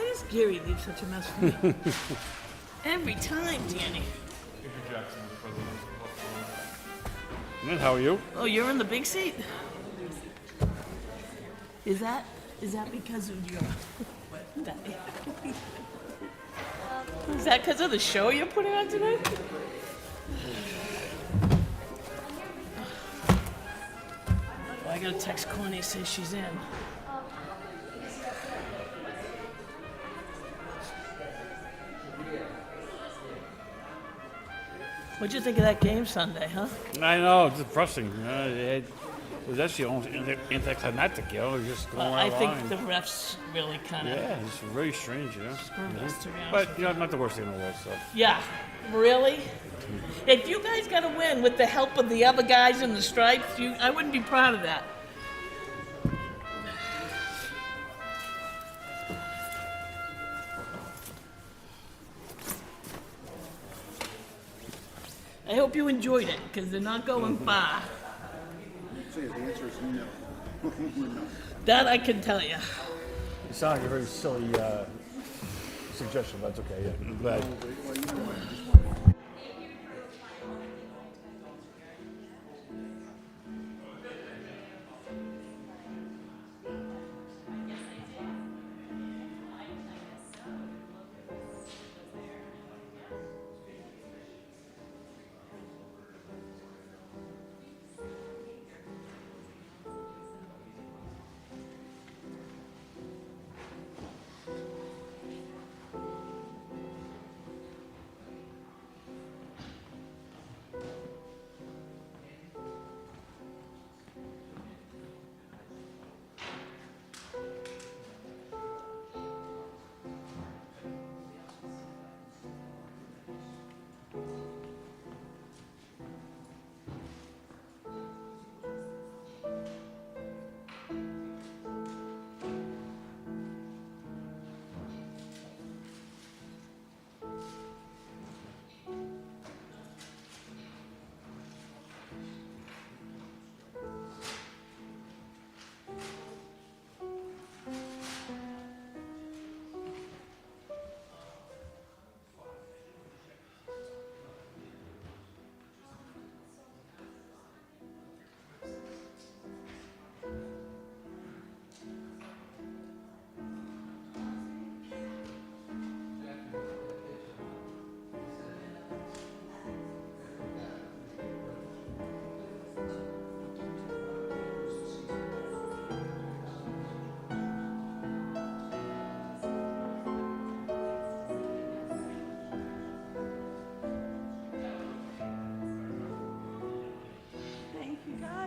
does Gary leave such a mess for me? Every time, Danny. And how are you? Oh, you're in the big seat? Is that because of your... Is that because of the show you're putting on tonight? Oh, I gotta text Connie, say she's in. What'd you think of that game Sunday, huh? I know, it's depressing. It was actually almost anticlimactic, you know, just going I along. think the refs really kind of... Yeah, it's very strange, you know. screwed us, to be honest But, with you know, not the worst thing in the world, so. Yeah, really? If you guys got to win with the help of the other guys in the stripes, I wouldn't be proud of that. I hope you enjoyed it, because they're not going far. So the answer is no. No. That I can tell you. You sound like a very silly suggestion, but that's okay, yeah. I'm glad. Well, you know what?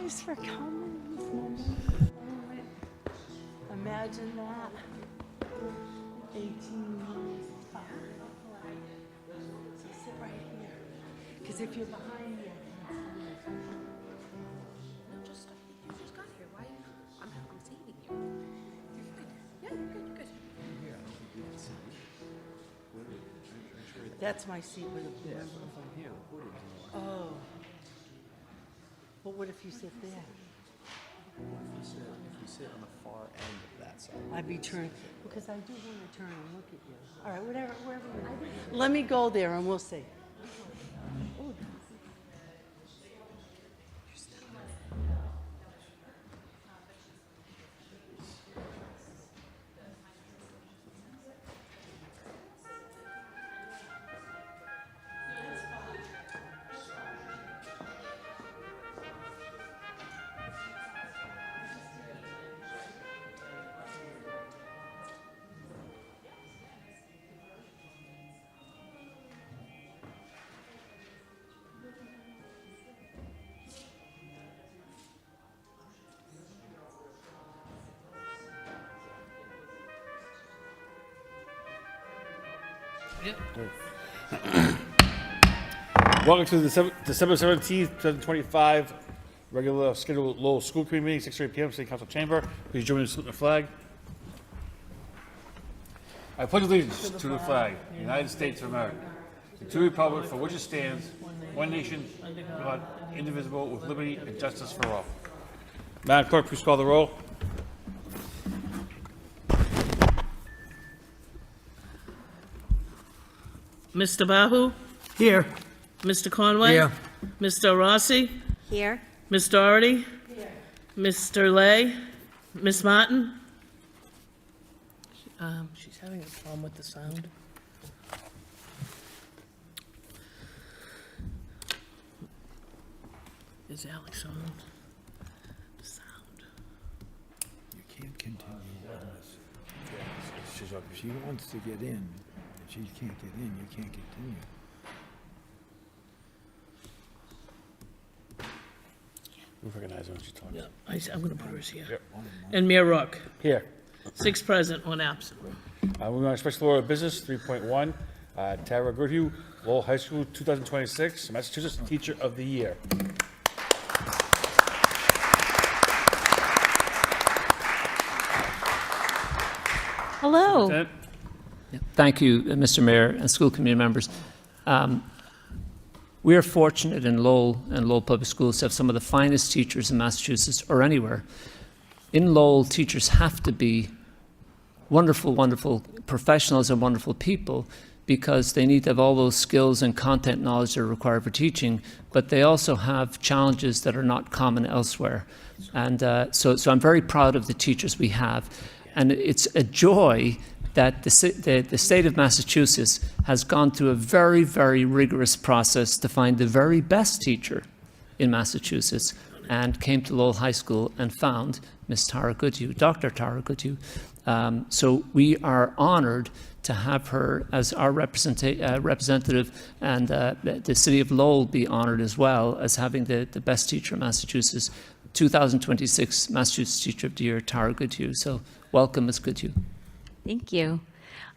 Thanks for coming. Imagine that. 18 months. So sit right here. Because if you're behind me, You just got here. Why? I'm saving you. You're good. Yeah, you're good. You're good. that's my seat with a Oh. But what if you sit there? If you sit on the far end of that side. I'd be turned, because I do want to turn and look at you. All right, wherever you let me go there and we'll see. Oh, Yep. Welcome to the December 17th, 2025 regular scheduled Lowell School Committee meeting, 6:30 p.m. City Council Chamber. Please join me in saluting the flag. I pledge allegiance to the flag, of the United States of America, and to the republic for which it stands, one nation, under God, indivisible, with liberty and justice for all. Madam Clerk, please call the roll. Mr. Bahu? Here. Mr. Conway? Here. Mr. Rossi? Here. Ms. Doherty? Mr. Lay? Ms. Martin? She's having a problem with the sound. Is Alex on? The sound. You can't continue unless she wants to get in. If she can't get in, you can't continue. We recognize her when she talks. Yeah, I'm gonna put hers here. Yep. And Mayor Rook, Here. 6 present, 1 absent. We're on special order of business, 3.1. Tara Goodhue, Lowell High School, 2026, Massachusetts Teacher of the Year. Hello. Lieutenant? Thank you, Mr. Mayor and school committee members. We are fortunate in Lowell and Lowell Public Schools to have some of the finest teachers in Massachusetts or anywhere. In Lowell, teachers have to be wonderful, wonderful professionals and wonderful people because they need to have all those skills and content knowledge that are required for teaching, but they also have challenges that are not common elsewhere. And so I'm very proud of the teachers we have. And it's a joy that the state of Massachusetts has gone through a very, very rigorous process to find the very best teacher in Massachusetts and came to Lowell High School and found Ms. Tara Goodhue, Dr. Tara Goodhue. So we are honored to have her as our representative, and the city of Lowell be honored as well as having the best teacher in Massachusetts, 2026 Massachusetts Teacher of the Year, Tara Goodhue. So welcome, Ms. Goodhue. Thank you.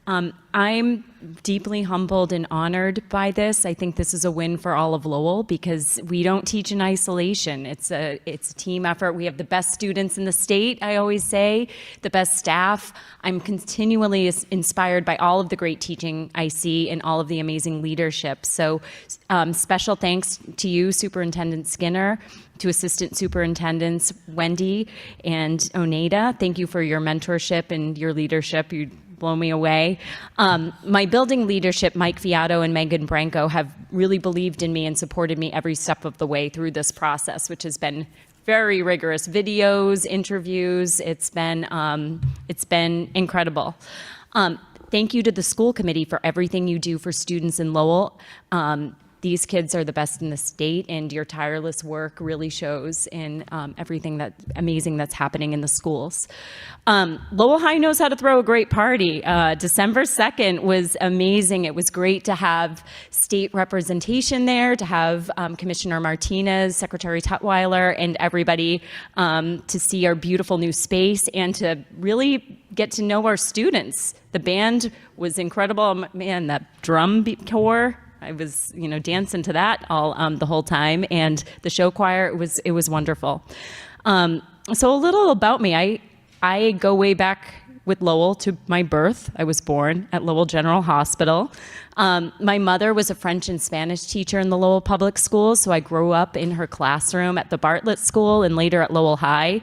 I'm deeply humbled and honored by this. I think this is a win for all of Lowell because we don't teach in isolation. It's a team effort. We have the best students in the state, I always say, the best staff. I'm continually inspired by all of the great teaching I see and all of the amazing leadership. So special thanks to you, Superintendent Skinner, to Assistant Superintendents Wendy and Oneida. Thank you for your mentorship and your leadership. You blow me away. My building leadership, Mike Fiato and Megan Branco, have really believed in me and supported me every step of the way through this process, which has been very rigorous. Videos, interviews, it's been incredible. Thank you to the school committee for everything you do for students in Lowell. These kids are the best in the state, and your tireless work really shows in everything that's amazing that's happening in the schools. Lowell High knows how to throw a great party. December 2nd was amazing. It was great to have state representation there, to have Commissioner Martinez, Secretary Tutwiler, and everybody to see our beautiful new space and to really get to know our students. The band was incredible. Man, that drum corps, I was, dancing to that all the whole time, and the show choir. It was wonderful. So a little about me. I go way back with Lowell to my birth. I was born at Lowell General Hospital. My mother was a French and Spanish teacher in the Lowell Public Schools, so I grew up in her classroom at the Bartlett School and later at Lowell High.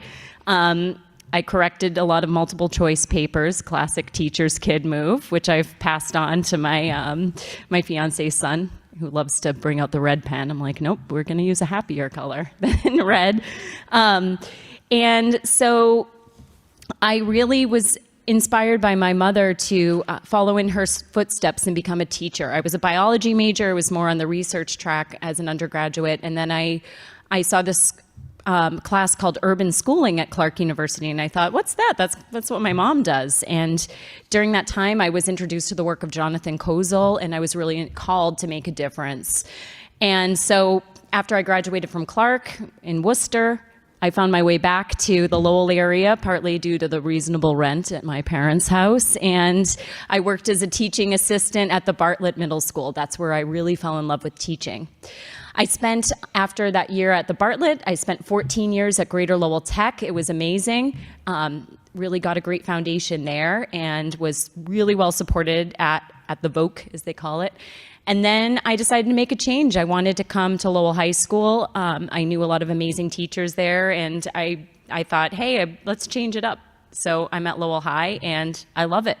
I corrected a lot of multiple choice papers, classic teacher's kid move, which I've passed on to my my fiance's son, who loves to bring out the red pen. I'm like, nope, we're going to use a happier color than red. And so I really was inspired by my mother to follow in her footsteps and become a teacher. I was a biology major. I was more on the research track as an undergraduate. And then I saw this class called Urban Schooling at Clark University, and I thought, what's that? That's what my mom does. And during that time, I was introduced to the work of Jonathan Kozol, and I was really called to make a difference. And so after I graduated from Clark in Worcester, I found my way back to the Lowell area, partly due to the reasonable rent at my parents' house. And I worked as a teaching assistant at the Bartlett Middle School. That's where I really fell in love with teaching. After that year at the Bartlett, I spent 14 years at Greater Lowell Tech. It was amazing. Really got a great foundation there and was really well supported at the VOC, as they call it. And then I decided to make a change. I wanted to come to Lowell High School. I knew a lot of amazing teachers there, and I thought, hey, let's change it up. So I'm at Lowell High, and I love it.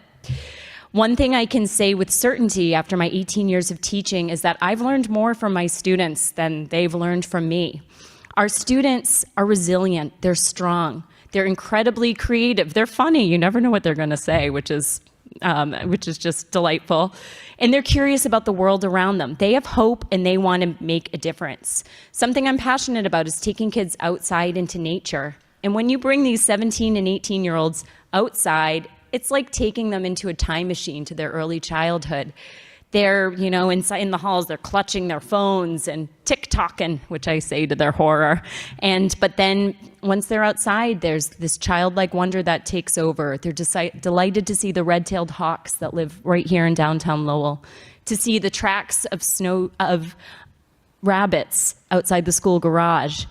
One thing I can say with certainty after my 18 years of teaching is that I've learned more from my students than they've learned from me. Our students are resilient, they're strong, they're incredibly creative, they're funny, you never know what they're gonna say, which is just delightful. And they're curious about the world around them. They have hope and they want to make a difference. Something I'm passionate about is taking kids outside into nature. And when you bring these 17 and 18-year-olds outside, it's like taking them into a time machine to their early childhood. They're, inside in the halls, they're clutching their phones and tick-tocking, which I say to their horror. But then once they're outside, there's this childlike wonder that takes over. They're delighted to see the red-tailed hawks that live right here in downtown Lowell, to see the tracks of rabbits outside the school garage.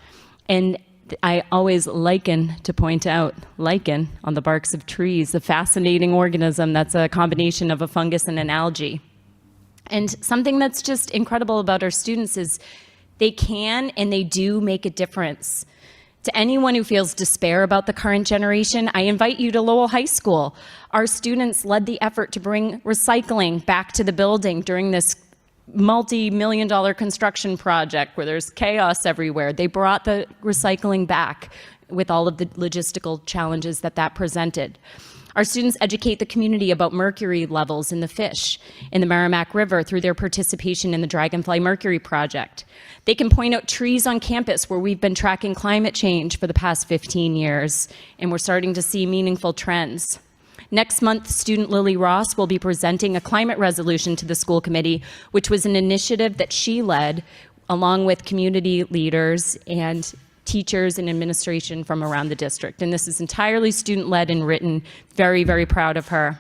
And I always to point out lichen on the barks of trees, a fascinating organism that's a combination of a fungus and an algae. And something that's just incredible about our students is they can and they do make a difference. To anyone who feels despair about the current generation, I invite you to Lowell High School. Our students led the effort to bring recycling back to the building during this multi-million-dollar construction project where there's chaos everywhere. They brought the recycling back with all of the logistical challenges that presented. Our students educate the community about mercury levels in the fish in the Merrimack River through their participation in the Dragonfly Mercury Project. They can point out trees on campus where we've been tracking climate change for the past 15 years, and we're starting to see meaningful trends. Next month, student Lily Ross will be presenting a climate resolution to the school committee, which was an initiative that she led along with community leaders and teachers and administration from around the district. And this is entirely student-led and written. Very, very proud of her.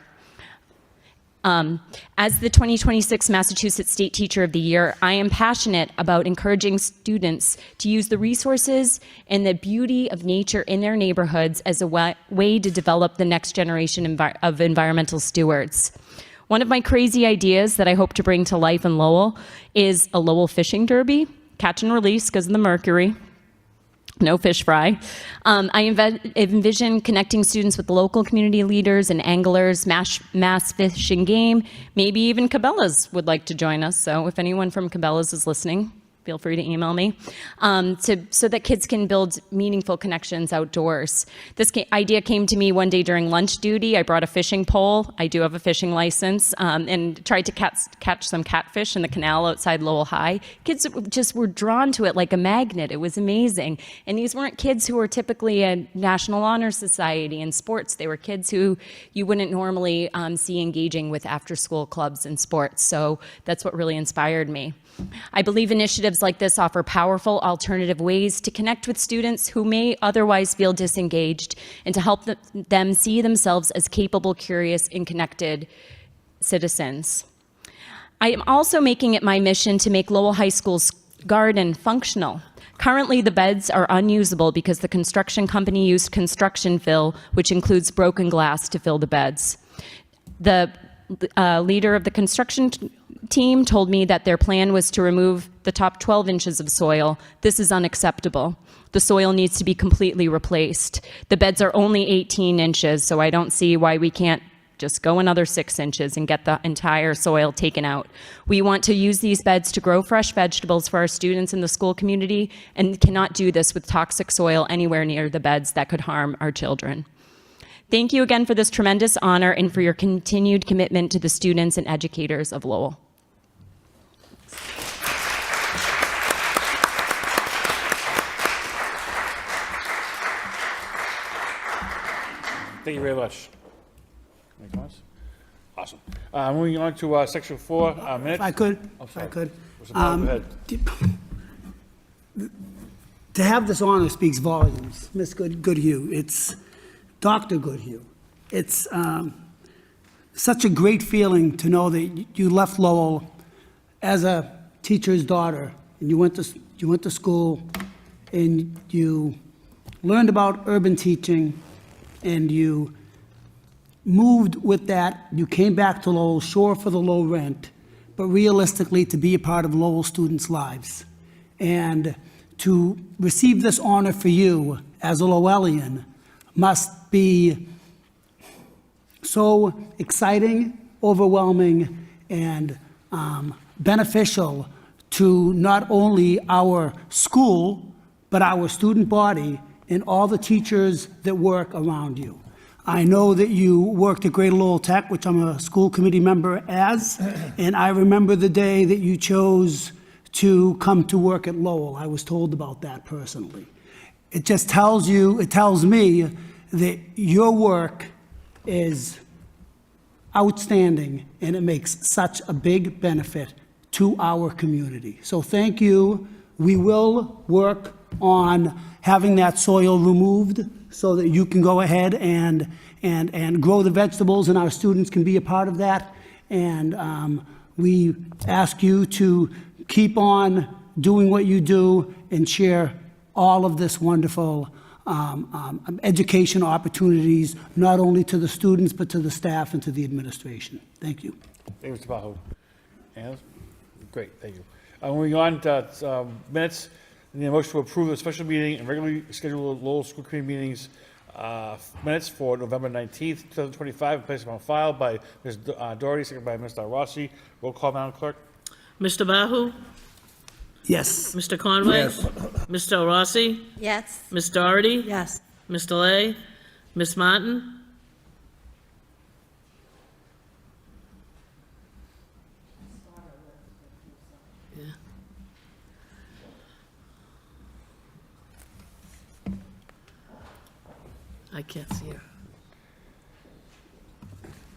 As the 2026 Massachusetts State Teacher of the Year, I am passionate about encouraging students to use the resources and the beauty of nature in their neighborhoods as a way to develop the next generation of environmental stewards. One of my crazy ideas that I hope to bring to life in Lowell is a Lowell fishing derby, catch and release because of the mercury. No fish fry. I envision connecting students with local community leaders and anglers, mass fishing game. Maybe even Cabela's would like to join us. So if anyone from Cabela's is listening, feel free to email me, so that kids can build meaningful connections outdoors. This idea came to me one day during lunch duty. I brought a fishing pole. I do have a fishing license, and tried to catch some catfish in the canal outside Lowell High. Kids just were drawn to it like a magnet. It was amazing. And these weren't kids who were typically a National Honor Society in sports. They were kids who you wouldn't normally see engaging with after-school clubs and sports. So that's what really inspired me. I believe initiatives like this offer powerful alternative ways to connect with students who may otherwise feel disengaged and to help them see themselves as capable, curious, and connected citizens. I am also making it my mission to make Lowell High School's garden functional. Currently, the beds are unusable because the construction company used construction fill, which includes broken glass, to fill the beds. The leader of the construction team told me that their plan was to remove the top 12 inches of soil. This is unacceptable. The soil needs to be completely replaced. The beds are only 18 inches, so I don't see why we can't just go another 6 inches and get the entire soil taken out. We want to use these beds to grow fresh vegetables for our students in the school community and cannot do this with toxic soil anywhere near the beds that could harm our children. Thank you again for this tremendous honor and for your continued commitment to the students and educators of Lowell. Thank you very much. Any comments? Awesome. Moving on to section 4 minutes. If I could, Oh, if I sorry. could. Go ahead. To have this honor speaks volumes. Miss Goodhue, it's Dr. Goodhue. It's such a great feeling to know that you left Lowell as a teacher's daughter, and you went to school, and you learned about urban teaching, and you moved with that. You came back to Lowell, sure, for the low rent, but realistically to be a part of Lowell students' lives. And to receive this honor for you as a Lowellian must be so exciting overwhelming and beneficial to not only our school, but our student body and all the teachers that work around you. I know that you worked at Greater Lowell Tech, which I'm a school committee member as, and I remember the day that you chose to come to work at Lowell. I was told about that personally. It just tells you, it tells me that your work is outstanding and it makes such a big benefit to our community. So thank you. We will work on having that soil removed so that you can go ahead and grow the vegetables and our students can be a part of that. And we ask you to keep on doing what you do and share all of this wonderful education opportunities, not only to the students, but to the staff and to the administration. Thank you. Thank you, Mr. Bahu. And great, thank you. Moving on to minutes. I need a motion to approve the special meeting and regularly scheduled Lowell School Committee meetings minutes for November 19th, 2025, and placed upon file by Ms. Doherty, seconded by Mr. Rossi. Roll call, Madam Clerk. Mr. Bahu? Yes. Mr. Conway? Yes. Mr. Rossi? Yes. Ms. Doherty? Yes. Mr. Lay? Ms. Martin? Yeah. I can't see her.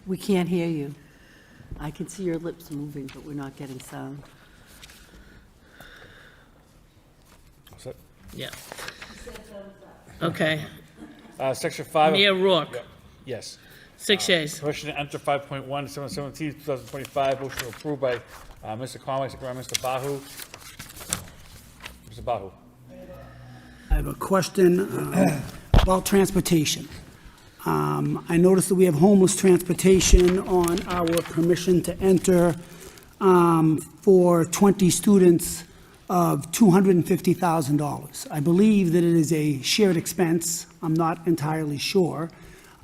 We can't hear you. I can see your lips moving, but we're not getting sound. What's that? Yeah. Okay. Section 5. Mia Rourke, Yes. 6 yeas. Permission to enter 5.1, 7/17/2025. Motion approved by Mr. Conway, seconded by Mr. Bahu. Mr. Bahu. I have a question about transportation. I noticed that we have homeless transportation on our permission to enter for 20 students of $250,000. I believe that it is a shared expense. I'm not entirely sure.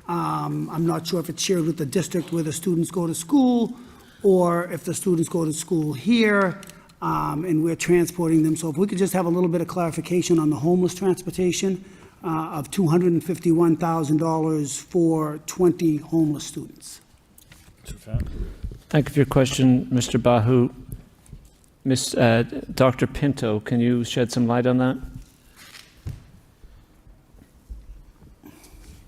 I'm not sure if it's shared with the district where the students go to school or if the students go to school here and we're transporting them. So if we could just have a little bit of clarification on the homeless transportation of $251,000 for 20 homeless students. Thank you for your question, Mr. Bahu. Dr. Pinto, can you shed some light on that?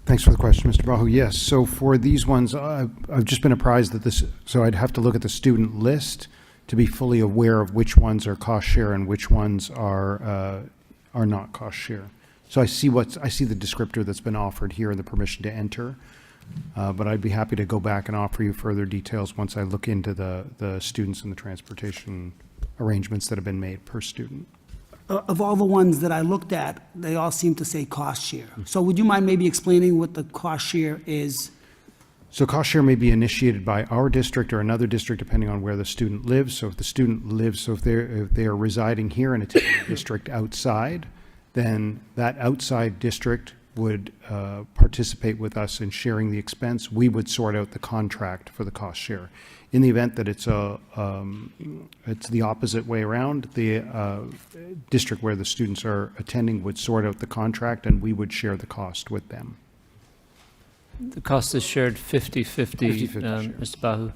Thanks for the question, Mr. Bahu. Yes, so for these ones, I've just been apprised that so I'd have to look at the student list to be fully aware of which ones are cost share and which ones are not cost share. So I see the descriptor that's been offered here, the permission to enter, but I'd be happy to go back and offer you further details once I look into the students and the transportation arrangements that have been made per student. Of all the ones that I looked at, they all seem to say cost share. So would you mind maybe explaining what the cost share is? So cost share may be initiated by our district or another district depending on where the student lives. So if the student lives, so if they are residing here in a district outside, then that outside district would participate with us in sharing the expense. We would sort out the contract for the cost share. In the event that it's the opposite way around, the district where the students are attending would sort out the contract and we would share the cost with them. The cost is shared 50-50, Mr. Bahu.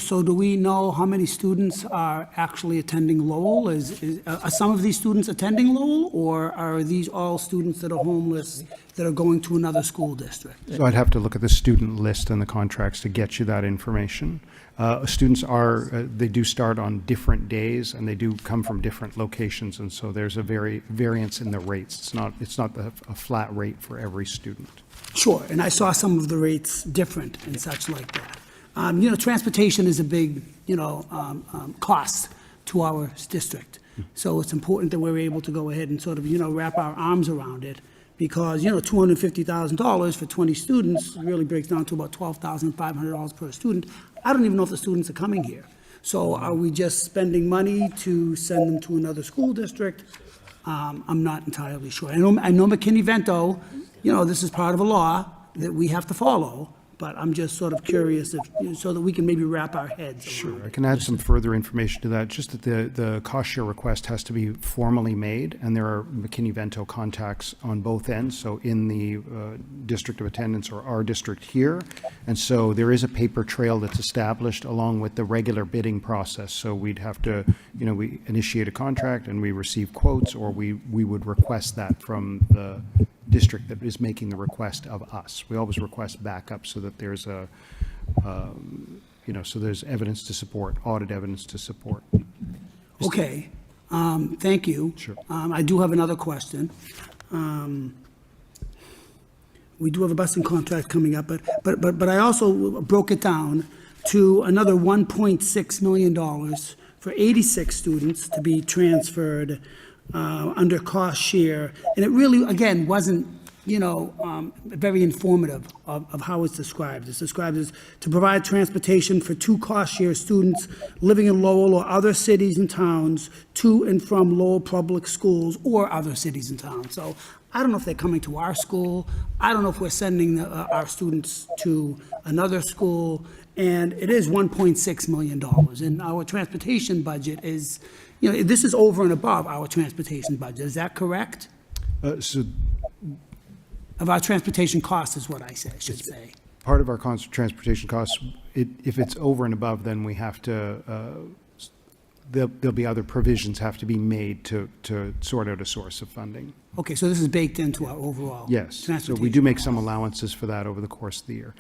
So do we know how many students are actually attending Lowell? Are some of these students attending Lowell, or are these all students that are homeless that are going to another school district? So I'd have to look at the student list and the contracts to get you that information. Students they do start on different days and they do come from different locations, and so there's a variance in the rates. It's not a flat rate for every student. Sure, and I saw some of the rates different and such like that. Transportation is a big, cost to our district. So it's important that we're able to go ahead and sort of, wrap our arms around it because, $250,000 for 20 students really breaks down to about $12,500 per student. I don't even know if the students are coming here. So are we just spending money to send them to another school district? I'm not entirely sure. I know McKinney-Vento, this is part of a law that we have to follow. but I'm just sort of curious if, so that we can maybe wrap our heads around I it. can add some further information to that, just that the cost share request has to be formally made, and there are McKinney-Vento contacts on both ends, so in the district of attendance or our district here. And so there is a paper trail that's established along with the regular bidding process. So we'd have to, we initiate a contract and we receive quotes, or we would request that from the district that is making the request of us. We always request backup so that there's so there's evidence to support, audit evidence to support. Okay, thank you. Sure. I do have another question. We do have a busing contract coming up, but I also broke it down to another $1.6 million for 86 students to be transferred under cost share. And it really, again, wasn't, very informative of how it's described. It's described as to provide transportation for 2 cost share students living in Lowell or other cities and towns to and from Lowell Public Schools or other cities and towns. So I don't know if they're coming to our school. I don't know if we're sending our students to another school. And it is $1.6 million. And our transportation budget is, this is over and above our transportation budget. Is that correct? Of our transportation costs is what I should say. Part of our transportation costs, if it's over and above, then we have to, there'll be other provisions have to be made to sort out a source of funding. Okay, so this is baked into our overall Yes, so transportation we do make some costs. allowances for that over the course of the year.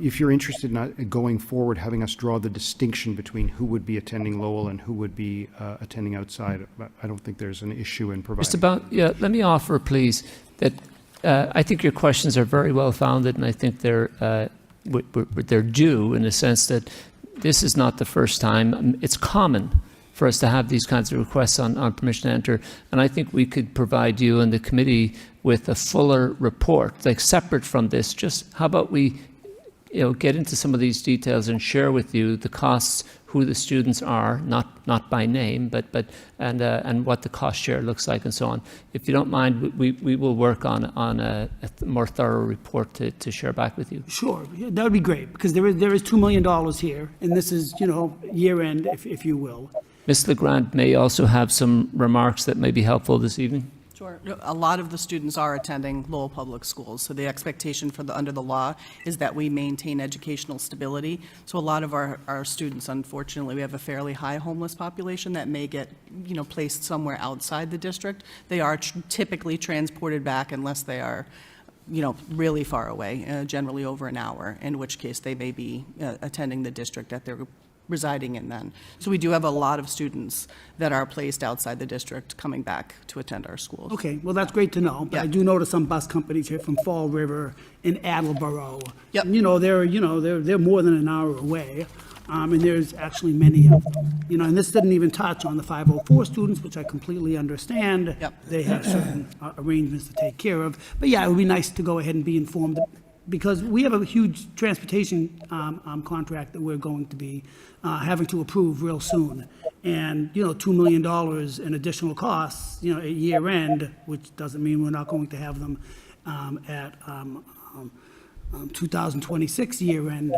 If you're interested in going forward, having us draw the distinction between who would be attending Lowell and who would be attending outside, I don't think there's an issue in providing. Let me offer, please, that I think your questions are very well founded, and I think they're due in the sense that this is not the first time. It's common for us to have these kinds of requests on permission to enter, and I think we could provide you and the committee with a fuller report, like separate from this. Just how about we get into some of these details and share with you the costs, who the students are, not by name, and what the cost share looks like and so on. If you don't mind, we will work on a more thorough report to share back with you. Sure, yeah, that would be great, because there is $2 million here, and this is, year end, if you will. Ms. LeGrand may also have some remarks that may be helpful this evening. Sure. A lot of the students are attending Lowell Public Schools, so the expectation under the law is that we maintain educational stability. So a lot of our students, unfortunately, we have a fairly high homeless population that may get, placed somewhere outside the district. They are typically transported back unless they are, really far away, generally over an hour, in which case they may be attending the district that they're residing in then. So we do have a lot of students that are placed outside the district coming back to attend our schools. Okay, well, that's great to know, but I do notice some bus companies here from Fall River and Attleboro. Yep. They're more than an hour away, and there's actually many of them. And this didn't even touch on the 504 students, which I completely understand. Yep. They have certain arrangements to take care of. But yeah, it would be nice to go ahead and be informed, because we have a huge transportation contract that we're going to be having to approve real soon. And, $2 million in additional costs, at year end, which doesn't mean we're not going to have them at 2026 year end.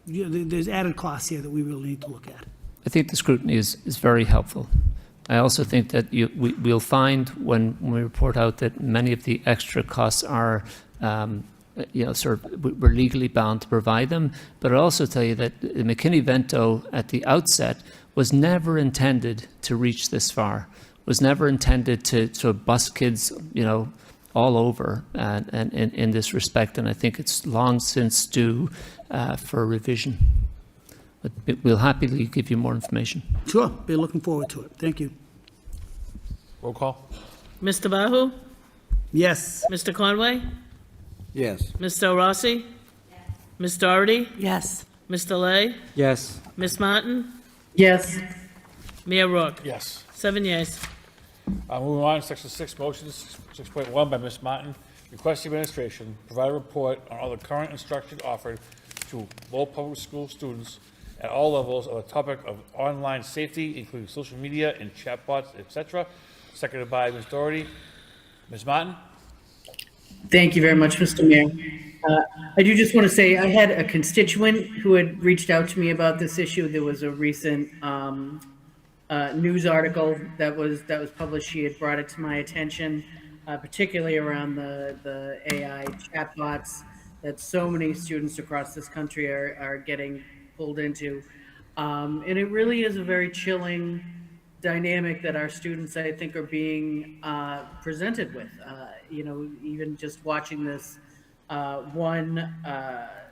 There's added costs here that we really need to look at. I think the scrutiny is very helpful. I also think that we'll find when we report out that many of the extra costs are we're legally bound to provide them. But I'll also tell you that the McKinney-Vento at the outset was never intended to reach this far, was never intended to bus kids, all over and in this respect. And I think it's long since due for revision. But we'll happily give you more information. Sure, be looking forward to it. Thank you. Roll call. Mr. Bahu? Yes. Mr. Conway? Yes. Ms. Del Rossi? Yes. Ms. Doherty? Yes. Mr. Lay? Yes. Ms. Martin? Yes. Mayor Rourke? Yes. 7 yeas. Moving on, section 6 motions, 6.1 by Ms. Martin. Request the administration provide a report on all the current instruction offered to Lowell Public School students at all levels on the topic of online safety, including social media and chatbots, etc. Seconded by Ms. Doherty. Ms. Martin? Thank you very much, Mr. Mayor. I do just want to say I had a constituent who had reached out to me about this issue. There was a recent news article that was published. She had brought it to my attention, particularly around the AI chatbots that so many students across this country are getting pulled into, and it really is a very chilling dynamic that our students, I think, are being presented with. Even just watching this one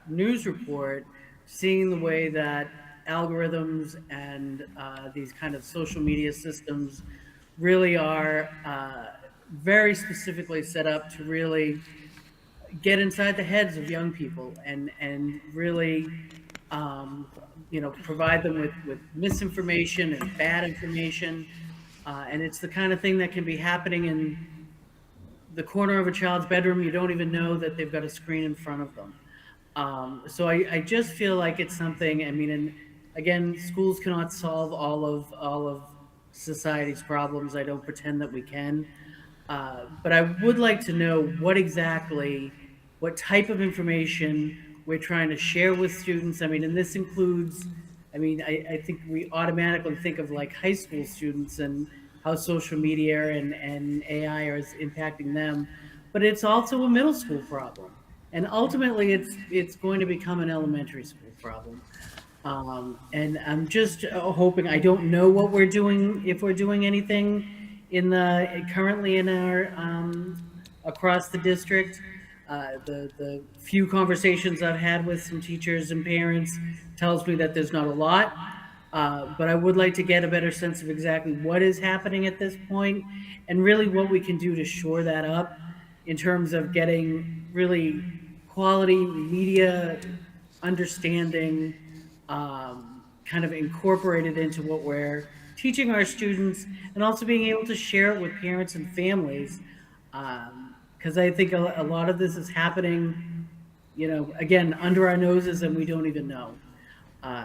news report, seeing the way that algorithms and these kind of social media systems really are very specifically set up to really get inside the heads of young people and really provide them with misinformation and bad information, and it's the kind of thing that can be happening in the corner of a child's bedroom. You don't even know that they've got a screen in front of them. So I just feel like it's something. I mean, and again, schools cannot solve all of society's problems. I don't pretend that we can, but I would like to know what type of information we're trying to share with students. I mean, and this includes. I mean, I think we automatically think of like high school students and how social media and AI is impacting them, but it's also a middle school problem. And ultimately, it's going to become an elementary school problem. And I'm just hoping. I don't know what we're doing, if we're doing anything currently in our across the district. The few conversations I've had with some teachers and parents tells me that there's not a lot. But I would like to get a better sense of exactly what is happening at this point, and really what we can do to shore that up in terms of getting really quality media understanding kind of incorporated into what we're teaching our students, and also being able to share it with parents and families. Because I think a lot of this is happening, again, under our noses, and we don't even know.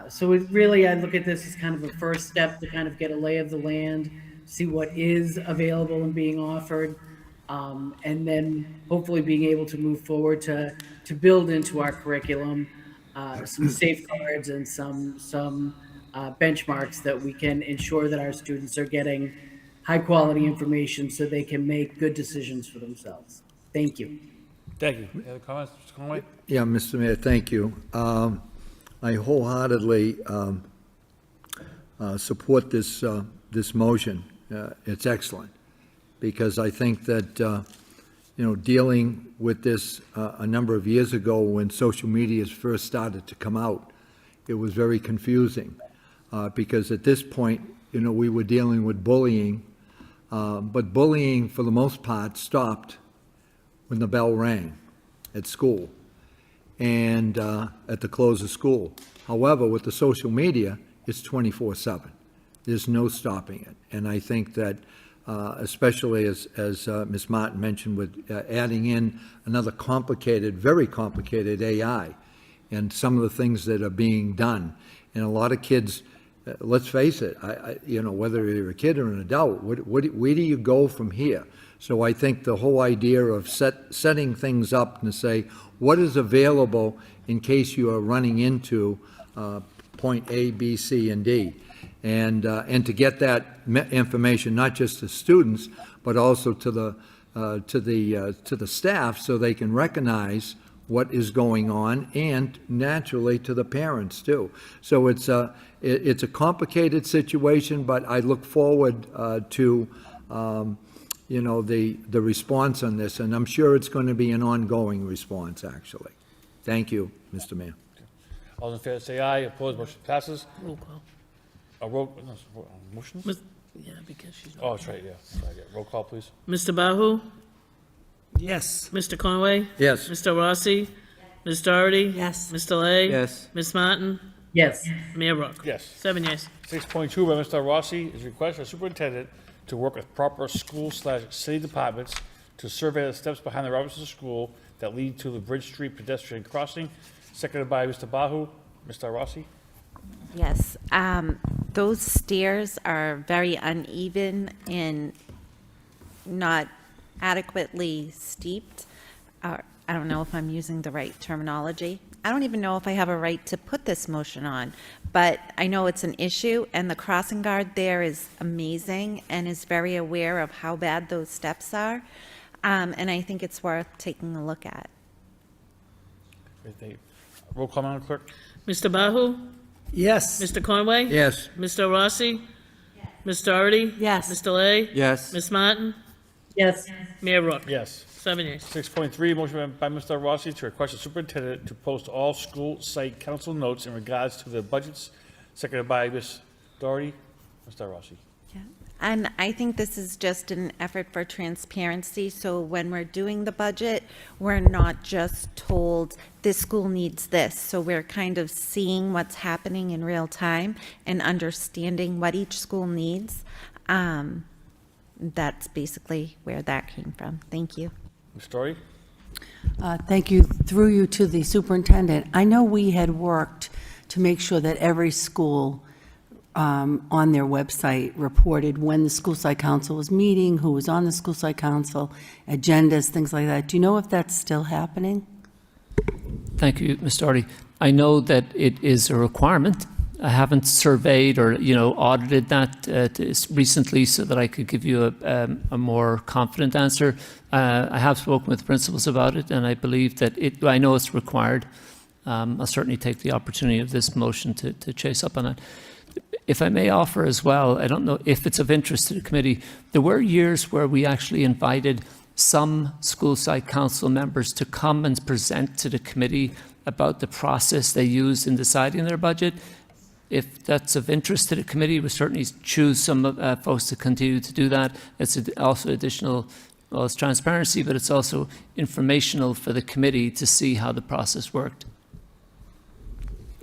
So I look at this as kind of a first step to kind of get a lay of the land, see what is available and being offered, and then hopefully being able to move forward to build into our curriculum some safeguards and some benchmarks that we can ensure that our students are getting high quality information so they can make good decisions for themselves. Thank you. Thank you. Any other comments, Mr. Conway? Yeah, Mr. Mayor, thank you. I wholeheartedly support this motion. It's excellent, because I think that, dealing with this a number of years ago when social media first started to come out, it was very confusing, because at this point, we were dealing with bullying, but bullying, for the most part, stopped when the bell rang at school and at the close of school. However, with the social media, it's 24/7. There's no stopping it. And I think that, especially as Ms. Martin mentioned, with adding in another very complicated AI and some of the things that are being done. And a lot of kids, let's face it, whether you're a kid or an adult, where do you go from here? So I think the whole idea of setting things up and to say, what is available in case you are running into point A, B, C, and D, and to get that information not just to students but also to the staff, so they can recognize what is going on, and naturally to the parents too. So it's a complicated situation, but I look forward to the response on this, and I'm sure it's going to be an ongoing response, actually. Thank you, Mr. Mayor. All those in favor say aye. Opposed, motion passes. Roll call. Motion? Yeah, because she's. Oh, that's right, yeah. Sorry, yeah. Roll call, please. Mr. Bahu? Yes. Mr. Conway? Yes. Mr. Rossi? Ms. Doherty? Yes. Mr. Lay? Yes. Ms. Martin? Yes. Mayor Rourke? Yes. 7 yes. 6.2 by Mr. Rossi is request for superintendent to work with proper school/city departments to survey the steps behind the Robinson School that lead to the Bridge Street pedestrian crossing. Seconded by Mr. Bahu. Mr. Rossi? Yes, those stairs are very uneven and not adequately steeped. I don't know if I'm using the right terminology. I don't even know if I have a right to put this motion on, but I know it's an issue, and the crossing guard there is amazing and is very aware of how bad those steps are, and I think it's worth taking a look at. Great, thank you. Roll call, Madam Clerk. Mr. Bahu? Yes. Mr. Conway? Yes. Mr. Rossi? Ms. Doherty? Yes. Mr. Lay? Yes. Ms. Martin? Yes. Mayor Rourke? Yes. 7 yeas. 6.3, motion by Mr. Rossi to request the superintendent to post all school site council notes in regards to the budgets, seconded by Ms. Doherty. Mr. Rossi. And I think this is just an effort for transparency, so when we're doing the budget, we're not just told this school needs this. So we're kind of seeing what's happening in real time and understanding what each school needs. That's basically where that came from. Thank you. Ms. Doherty. Thank you. Through you to the superintendent. I know we had worked to make sure that every school on their website reported when the school site council was meeting, who was on the school site council, agendas, things like that. Do you know if that's still happening? Thank you, Ms. Doherty. I know that it is a requirement. I haven't surveyed or, audited that recently so that I could give you a more confident answer. I have spoken with principals about it, and I believe that I know it's required. I'll certainly take the opportunity of this motion to chase up on it. If I may offer as well, I don't know if it's of interest to the committee, there were years where we actually invited some school site council members to come and present to the committee about the process they used in deciding their budget. If that's of interest to the committee, we certainly choose some folks to continue to do that. It's also additional, well, it's transparency, but it's also informational for the committee to see how the process worked.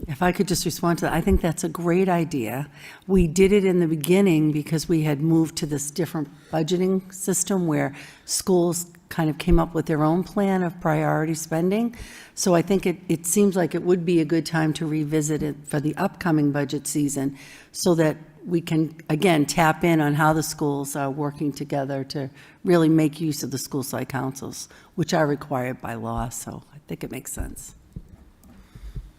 If I could just respond to that, I think that's a great idea. We did it in the beginning because we had moved to this different budgeting system where schools kind of came up with their own plan of priority spending. So I think it seems like it would be a good time to revisit it for the upcoming budget season so that we can, again, tap in on how the schools are working together to really make use of the school site councils, which are required by law. So I think it makes sense.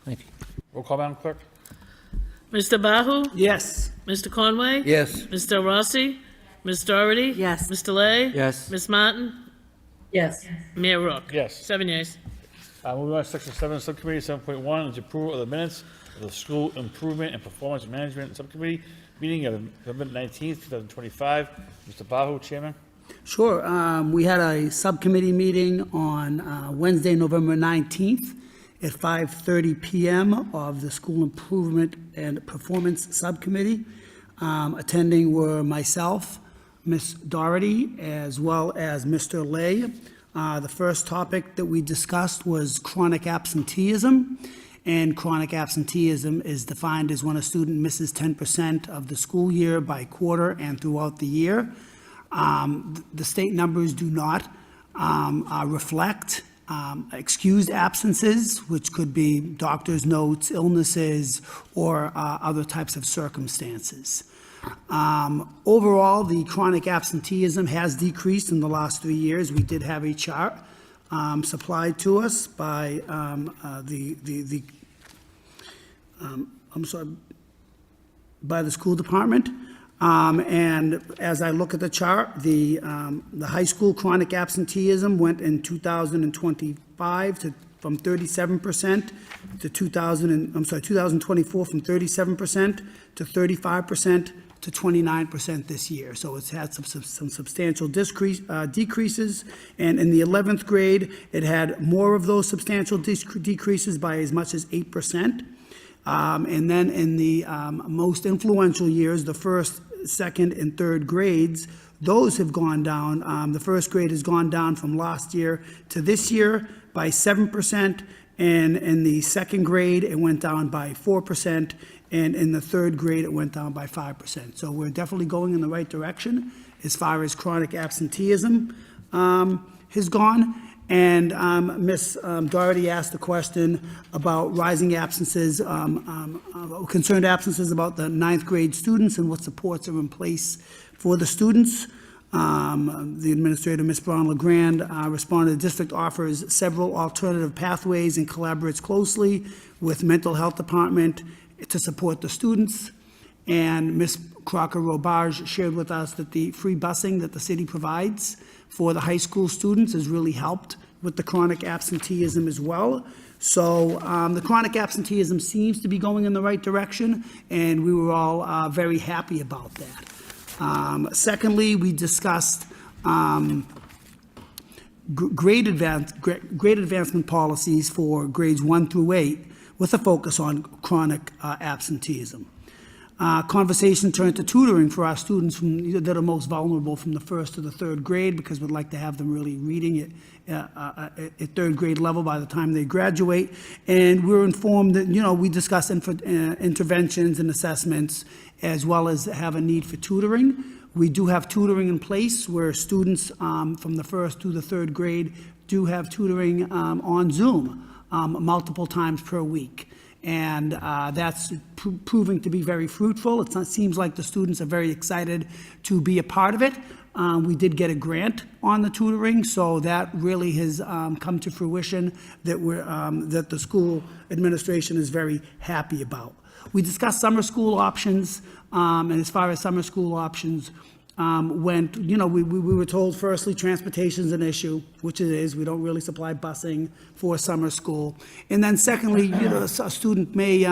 Thank you. Roll call, Madam Clerk. Mr. Bahu? Yes. Mr. Conway? Yes. Mr. Rossi? Ms. Doherty? Yes. Mr. Lay? Yes. Ms. Martin? Yes. Mayor Rourke? Yes. 7 yeas. Moving on to section 7, subcommittee 7.1 is approval of the minutes of the school improvement and performance management subcommittee meeting of November 19th, 2025. Mr. Bahu, Chairman. Sure. We had a subcommittee meeting on Wednesday, November 19th at 5:30 p.m. of the School Improvement and Performance Subcommittee. Attending were myself, Ms. Doherty, as well as Mr. Lay. The first topic that we discussed was chronic absenteeism. And chronic absenteeism is defined as when a student misses 10% of the school year by quarter and throughout the year. The state numbers do not reflect excused absences, which could be doctor's notes, illnesses, or other types of circumstances. Overall, the chronic absenteeism has decreased in the last 3 years. We did have a chart supplied to us by by the school department. And as I look at the chart, the high school chronic absenteeism went in 2025 from 37% to 2024 from 37% to 35% to 29% this year. So it's had some substantial decreases. And in the 11th grade, it had more of those substantial decreases by as much as 8%. And then in the most influential years, the first, second, and third grades, those have gone down. The first grade has gone down from last year to this year by 7%, and in the second grade, it went down by 4%, and in the third grade, it went down by 5%. So we're definitely going in the right direction as far as chronic absenteeism has gone. And Ms. Doherty asked a question about rising absences, concerned absences about the ninth grade students and what supports are in place for the students. The administrator, Ms. Brown LeGrand, responded, the district offers several alternative pathways and collaborates closely with mental health department to support the students. And Ms. Crocker-Robarge shared with us that the free busing that the city provides for the high school students has really helped with the chronic absenteeism as well. So the chronic absenteeism seems to be going in the right direction, and we were all very happy about that. Secondly, we discussed grade advancement policies for grades 1 through 8 with a focus on chronic absenteeism. Conversation turned to tutoring for our students that are most vulnerable from the 1st to the 3rd grade, because we'd like to have them really reading at 3rd grade level by the time they graduate. And we're informed that, we discuss interventions and assessments, as well as have a need for tutoring. We do have tutoring in place where students from the 1st to the 3rd grade do have tutoring on Zoom multiple times per week. And that's proving to be very fruitful. It seems like the students are very excited to be a part of it. We did get a grant on the tutoring, so that really has come to fruition that the school administration is very happy about. We discussed summer school options, and as far as summer school options went, we were told firstly transportation is an issue, which it is. We don't really supply busing for summer school. And then secondly, a student may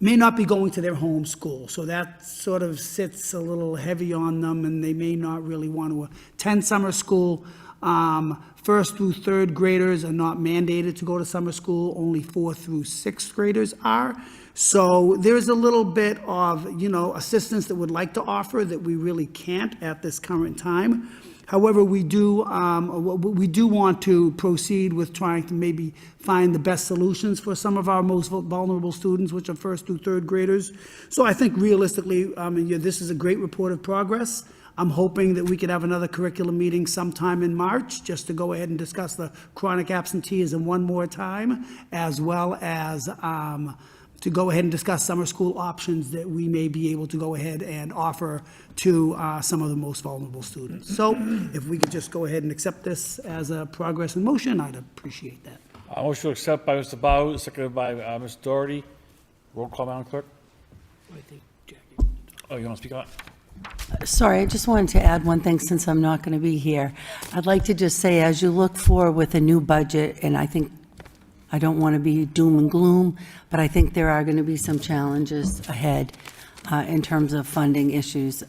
not be going to their home school, so that sort of sits a little heavy on them, and they may not really want to attend summer school. 1st through 3rd graders are not mandated to go to summer school. Only 4th through 6th graders are. So there's a little bit of, assistance that we'd like to offer that we really can't at this current time. However, we do want to proceed with trying to maybe find the best solutions for some of our most vulnerable students, which are 1st through 3rd graders. So I think realistically, this is a great report of progress. I'm hoping that we could have another curriculum meeting sometime in March, just to go ahead and discuss the chronic absenteeism one more time, as well as to go ahead and discuss summer school options that we may be able to go ahead and offer to some of the most vulnerable students. So if we could just go ahead and accept this as a progress in motion, I'd appreciate that. Motion to accept by Mr. Bahu, seconded by Ms. Doherty. Roll call, Madam Clerk. Oh, you want to speak on it? Sorry, I just wanted to add one thing since I'm not going to be here. I'd like to just say, as you look forward with a new budget, and I don't want to be doom and gloom, but I think there are going to be some challenges ahead in terms of funding issues.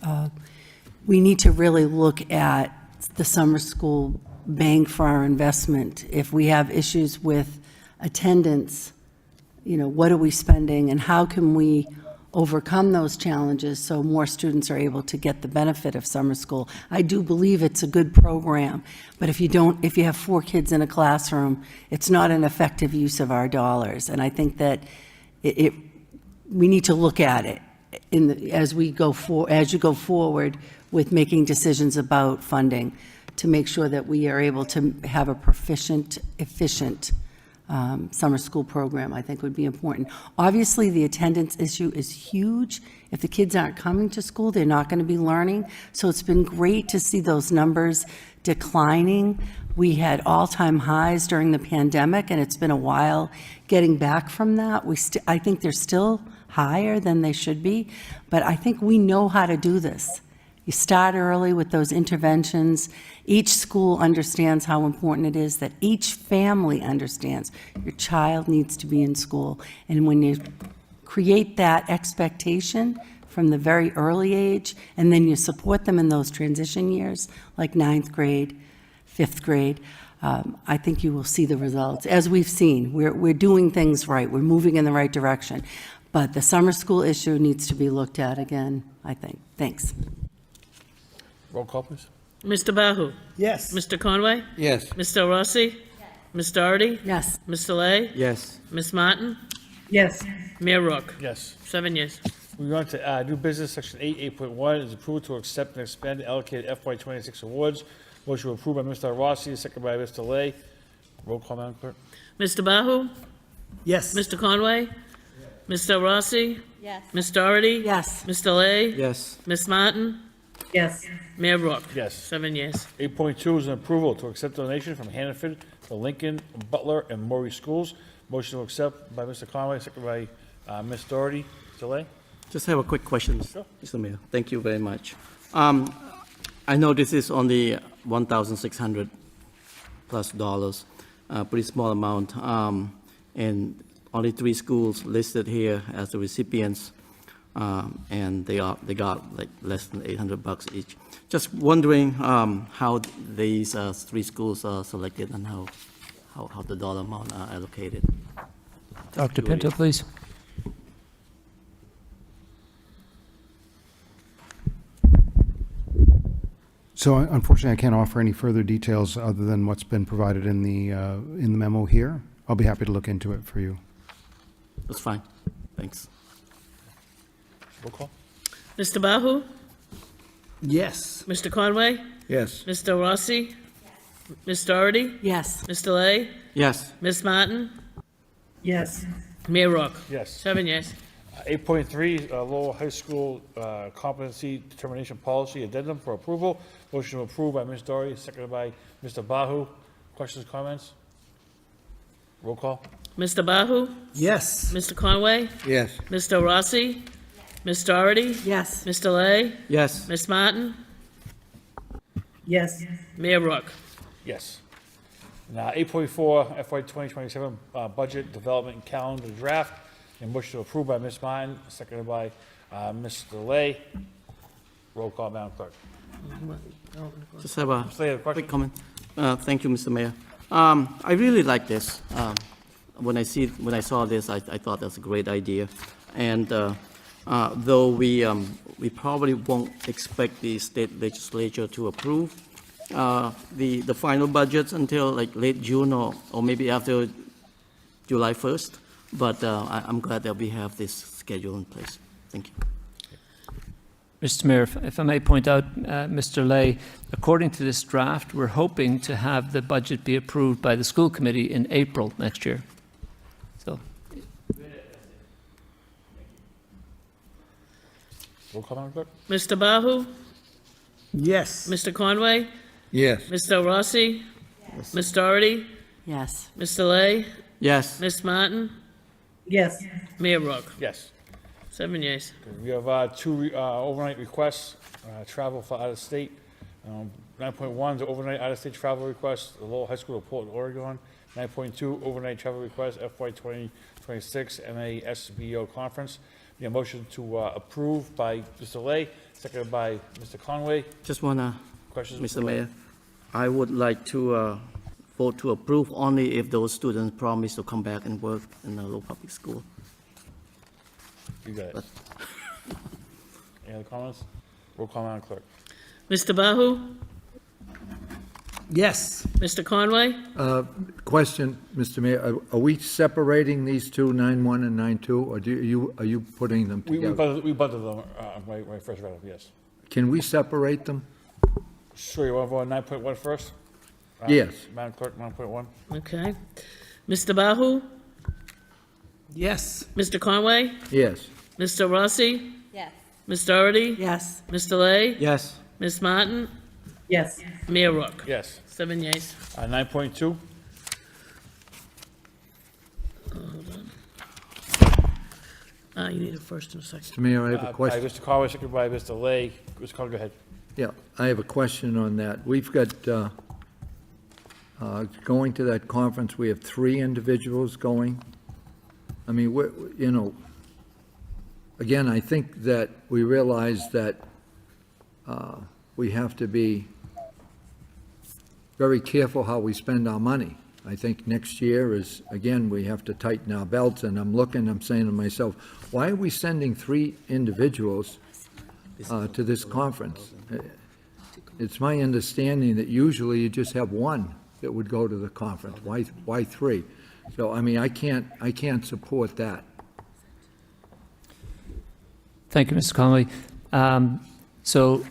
We need to really look at the summer school bang for our investment. If we have issues with attendance, what are we spending and how can we overcome those challenges so more students are able to get the benefit of summer school? I do believe it's a good program, but if you have 4 kids in a classroom, it's not an effective use of our dollars. And I think that we need to look at it as you go forward with making decisions about funding, to make sure that we are able to have a proficient, efficient summer school program, I think would be important. Obviously, the attendance issue is huge. If the kids aren't coming to school, they're not going to be learning. So it's been great to see those numbers declining. We had all-time highs during the pandemic, and it's been a while getting back from that. I think they're still higher than they should be, but I think we know how to do this. You start early with those interventions. Each school understands how important it is, that each family understands your child needs to be in school. And when you create that expectation from the very early age, and then you support them in those transition years, like 9th grade, 5th grade, I think you will see the results. As we've seen, we're doing things right. We're moving in the right direction. But the summer school issue needs to be looked at again, I think. Thanks. Roll call, please. Mr. Bahu? Yes. Mr. Conway? Yes. Mr. Rossi? Yes. Ms. Doherty? Yes. Mr. Lay? Yes. Ms. Martin? Yes. Mayor Rourke? Yes. 7 yes. Moving on to new business, section 8.1 is approval to accept and expend the allocated FY26 awards. Motion approved by Mr. Rossi, second by Mr. Lay. Roll call, Madam Clerk. Mr. Bahu? Yes. Mr. Conway? Mr. Rossi? Yes. Ms. Doherty? Yes. Mr. Lay? Yes. Ms. Martin? Yes. Mayor Rourke? Yes. 7 yes. 8.2 is an approval to accept donation from Hannaford to Lincoln, Butler, and Maury schools. Motion to accept by Mr. Conway, second by Ms. Doherty. Mr. Lay? Just have a quick question, Sure. Mr. Mayor. Thank you very much. I know this is only $1,600 plus dollars, pretty small amount, and only 3 schools listed here as the recipients, and they got like less than $800 each. Just wondering how these 3 schools are selected and how the dollar amount are allocated. Dr. Pinto, please. So unfortunately, I can't offer any further details other than what's been provided in the memo here. I'll be happy to look into it for you. That's fine. Thanks. Roll call. Mr. Bahu? Yes. Mr. Conway? Yes. Mr. Rossi? Ms. Doherty? Yes. Mr. Lay? Yes. Ms. Martin? Yes. Mayor Rourke? Yes. 7 yes. 8.3, Lowell High School Competency Determination Policy Addendum for approval. Motion to approve by Ms. Doherty, seconded by Mr. Bahu. Questions, comments? Roll call. Mr. Bahu? Yes. Mr. Conway? Yes. Mr. Rossi? Ms. Doherty? Yes. Mr. Lay? Yes. Ms. Martin? Yes. Mayor Rourke? Yes. Now, 8.4, FY 2027 Budget Development Calendar Draft. And motion to approve by Ms. Martin, seconded by Mr. Lay. Roll call, Madam Clerk. Just have a Mr. Lay, have a question? quick comment. Thank you, Mr. Mayor. I really like this. When I saw this, I thought that's a great idea. And though we probably won't expect the state legislature to approve the final budgets until like late June or maybe after July 1st, but I'm glad that we have this schedule in place. Thank you. Mr. Mayor, if I may point out, Mr. Lay, according to this draft, we're hoping to have the budget be approved by the school committee in April next year. So, Roll call, Madam Clerk. Mr. Bahu? Yes. Mr. Conway? Yes. Mr. Rossi? Ms. Doherty? Yes. Mr. Lay? Yes. Ms. Martin? Yes. Mayor Rourke? Yes. 7 yes. We have 2 overnight requests, travel for out of state. 9.1 is overnight out of state travel request, the Lowell High School to Portland, Oregon. 9.2 overnight travel request, FY 2026 MASBO conference. The motion to approve by Mr. Lay, seconded by Mr. Conway. Just want to, Questions, Mr. Lay? Mayor, I would like to vote to approve only if those students promise to come back and work in the Lowell Public School. You got it. Any other comments? Roll call, Madam Clerk. Mr. Bahu? Yes. Mr. Conway? Question, Mr. Mayor, are we separating these two, 9.1 and 9.2, or are you putting them We together? bundled them when I first read them, yes. Can we separate them? Sure, you want to vote on 9.1 first? Yes. Madam Clerk, 9.1. Okay. Mr. Bahu? Yes. Mr. Conway? Yes. Mr. Rossi? Yes. Ms. Doherty? Yes. Mr. Lay? Yes. Ms. Martin? Yes. Mayor Rourke? Yes. 7 yes. 9.2. You need a first and a second. Mr. Mayor, I have a By question. Mr. Conway, seconded by Mr. Lay. Mr. Conway, go ahead. Yeah, I have a question on that. We've got, going to that conference, we have 3 individuals going. I mean, again, I think that we realize that we have to be very careful how we spend our money. I think next year is, again, we have to tighten our belts, and I'm saying to myself, why are we sending 3 individuals to this conference? It's my understanding that usually you just have 1 that would go to the conference. Why 3? So, I mean, I can't support that. thank you, Mr. Conway. So,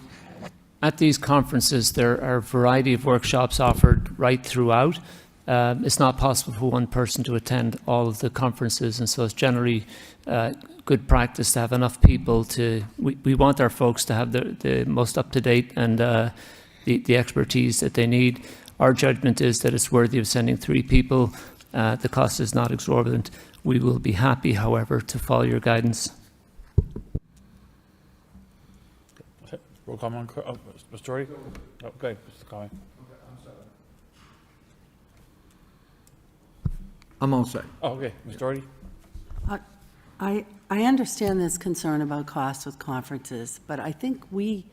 at these conferences, there are a variety of workshops offered right throughout. it's not possible for one person to attend all of the conferences, and so it's generally good practice to have enough people to, we want our folks to have the most up-to-date and the expertise that they need. Our judgment is that it's worthy of sending 3 people. The cost is not exorbitant. We will be happy, however, to follow your guidance. Roll call on, Mr. Doherty? Okay, Mr. Conway. I'm all set. Oh, okay, Mr. Doherty? I understand this concern about costs with conferences, but I think we,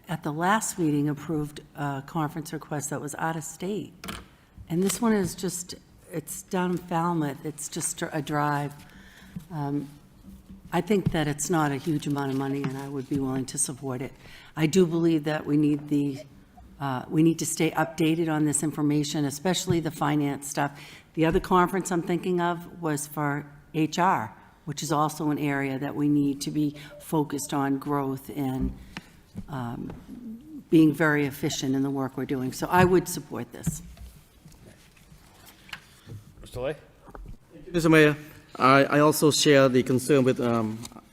at the last meeting, approved a conference request that was out of state. And this one is just, it's down in Falmouth, it's just a drive. I think that it's not a huge amount of money, and I would be willing to support it. I do believe that we need to stay updated on this information, especially the finance stuff. The other conference I'm thinking of was for HR, which is also an area that we need to be focused on growth and being very efficient in the work we're doing. So I would support this. Mr. Lay? Mr. Mayor, I also share the concern with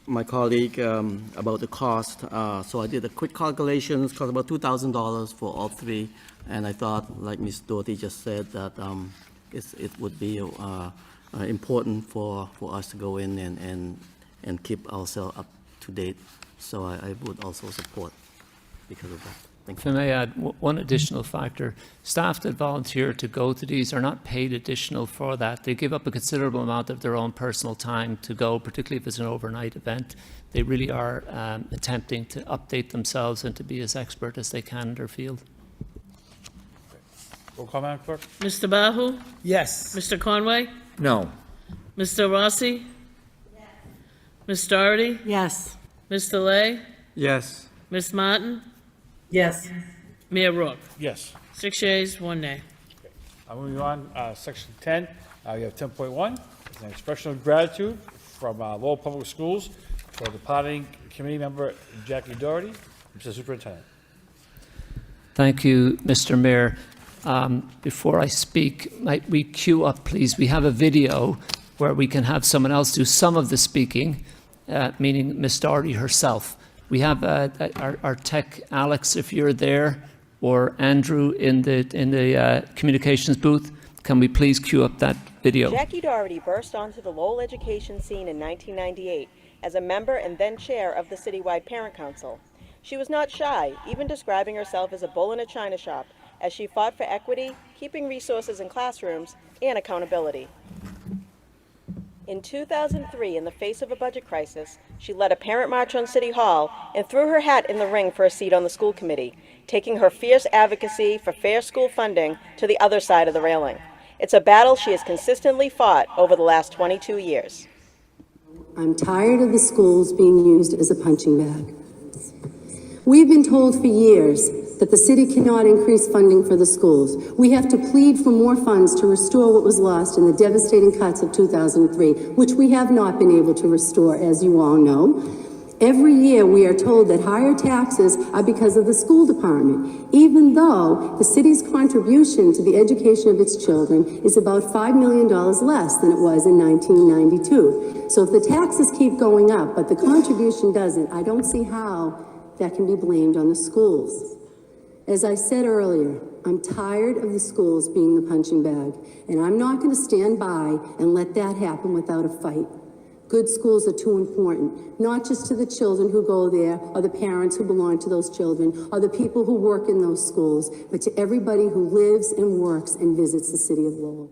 my colleague about the cost. So I did a quick calculation. It cost about $2,000 for all 3. And I thought, like Ms. Doherty just said, that it would be important for us to go in and keep ourselves up to date. So I would also support because of that. Thank If you. I may add one additional factor, staff that volunteer to go to these are not paid additional for that. They give up a considerable amount of their own personal time to go, particularly if it's an overnight event. They really are attempting to update themselves and to be as expert as they can in their field. Roll call, Madam Clerk? Mr. Bahu? Yes. Mr. Conway? No. Mr. Rossi? Ms. Doherty? Yes. Mr. Lay? Yes. Ms. Martin? Yes. Mayor Rourke? Yes. 6 yeas, 1 nay. Moving on, section 10, we have 10.1, it's an expression of gratitude from Lowell Public Schools for departing committee member Jackie Doherty. Mr. Superintendent. Thank you, Mr. Mayor. Before I speak, might we queue up, please? We have a video where we can have someone else do some of the speaking, meaning Ms. Doherty herself. We have our tech, Alex, if you're there, or Andrew in the communications booth. Can we please queue up that video? Jackie Doherty burst onto the Lowell education scene in 1998 as a member and then chair of the citywide parent council. She was not shy, even describing herself as a bull in a china shop, as she fought for equity, keeping resources in classrooms, and accountability. In 2003, in the face of a budget crisis, she led a parent march on City Hall and threw her hat in the ring for a seat on the school committee, taking her fierce advocacy for fair school funding to the other side of the railing. It's a battle she has consistently fought over the last 22 years. I'm tired of the schools being used as a punching bag. We've been told for years that the city cannot increase funding for the schools. We have to plead for more funds to restore what was lost in the devastating cuts of 2003, which we have not been able to restore, as you all know. Every year we are told that higher taxes are because of the school department, even though the city's contribution to the education of its children is about $5 million less than it was in 1992. So if the taxes keep going up, but the contribution doesn't, I don't see how that can be blamed on the schools. As I said earlier, I'm tired of the schools being the punching bag, and I'm not going to stand by and let that happen without a fight. Good schools are too important, not just to the children who go there, or the parents who belong to those children, or the people who work in those schools, but to everybody who lives and works and visits the city of Lowell.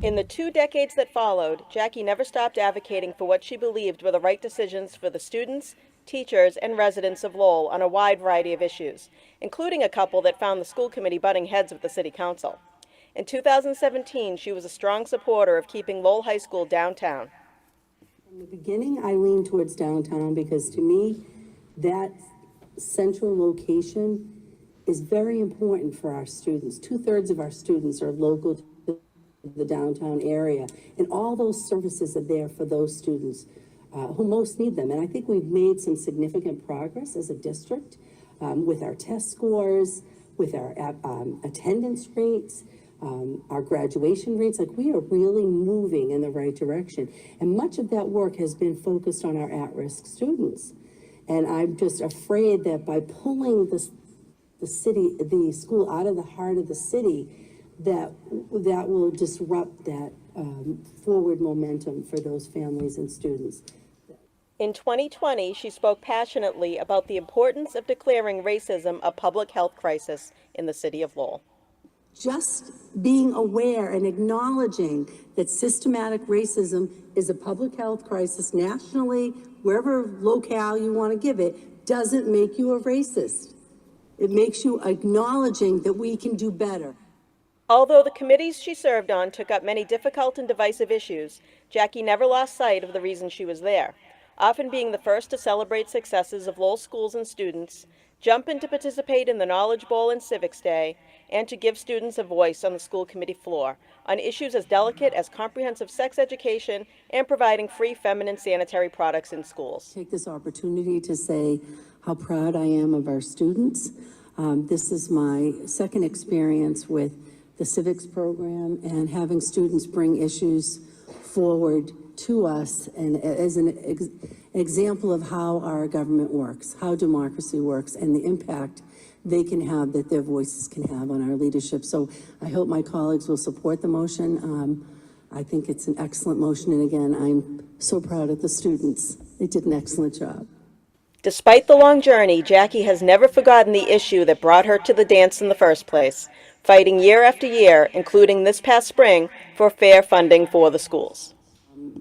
In the 2 decades that followed, Jackie never stopped advocating for what she believed were the right decisions for the students, teachers, and residents of Lowell on a wide variety of issues, including a couple that found the school committee butting heads with the city council. In 2017, she was a strong supporter of keeping Lowell High School downtown. From the beginning, I leaned towards downtown because to me, that central location is very important for our students. 2/3 of our students are local to the downtown area, and all those services are there for those students who most need them. And I think we've made some significant progress as a district with our test scores, with our attendance rates. our graduation rates. Like, we are really moving in the right direction. And much of that work has been focused on our at-risk students. And I'm just afraid that by pulling the school out of the heart of the city, that will disrupt that forward momentum for those families and students. In 2020, she spoke passionately about the importance of declaring racism a public health crisis in the city of Lowell. Just being aware and acknowledging that systematic racism is a public health crisis nationally, wherever locale you want to give it, doesn't make you a racist. It makes you acknowledging that we can do better. Although the committees she served on took up many difficult and divisive issues, Jackie never lost sight of the reason she was there, often being the first to celebrate successes of Lowell schools and students, jump in to participate in the Knowledge Bowl and Civics Day, and to give students a voice on the school committee floor on issues as delicate as comprehensive sex education and providing free feminine sanitary products in schools. Take this opportunity to say how proud I am of our students. This is my second experience with the civics program and having students bring issues forward to us, and as an example of how our government works, how democracy works, and the impact they can have, that their voices can have on our leadership. So I hope my colleagues will support the motion. I think it's an excellent motion, and again, I'm so proud of the students. They did an excellent job. Despite the long journey, Jackie has never forgotten the issue that brought her to the dance in the first place, fighting year after year, including this past spring, for fair funding for the schools.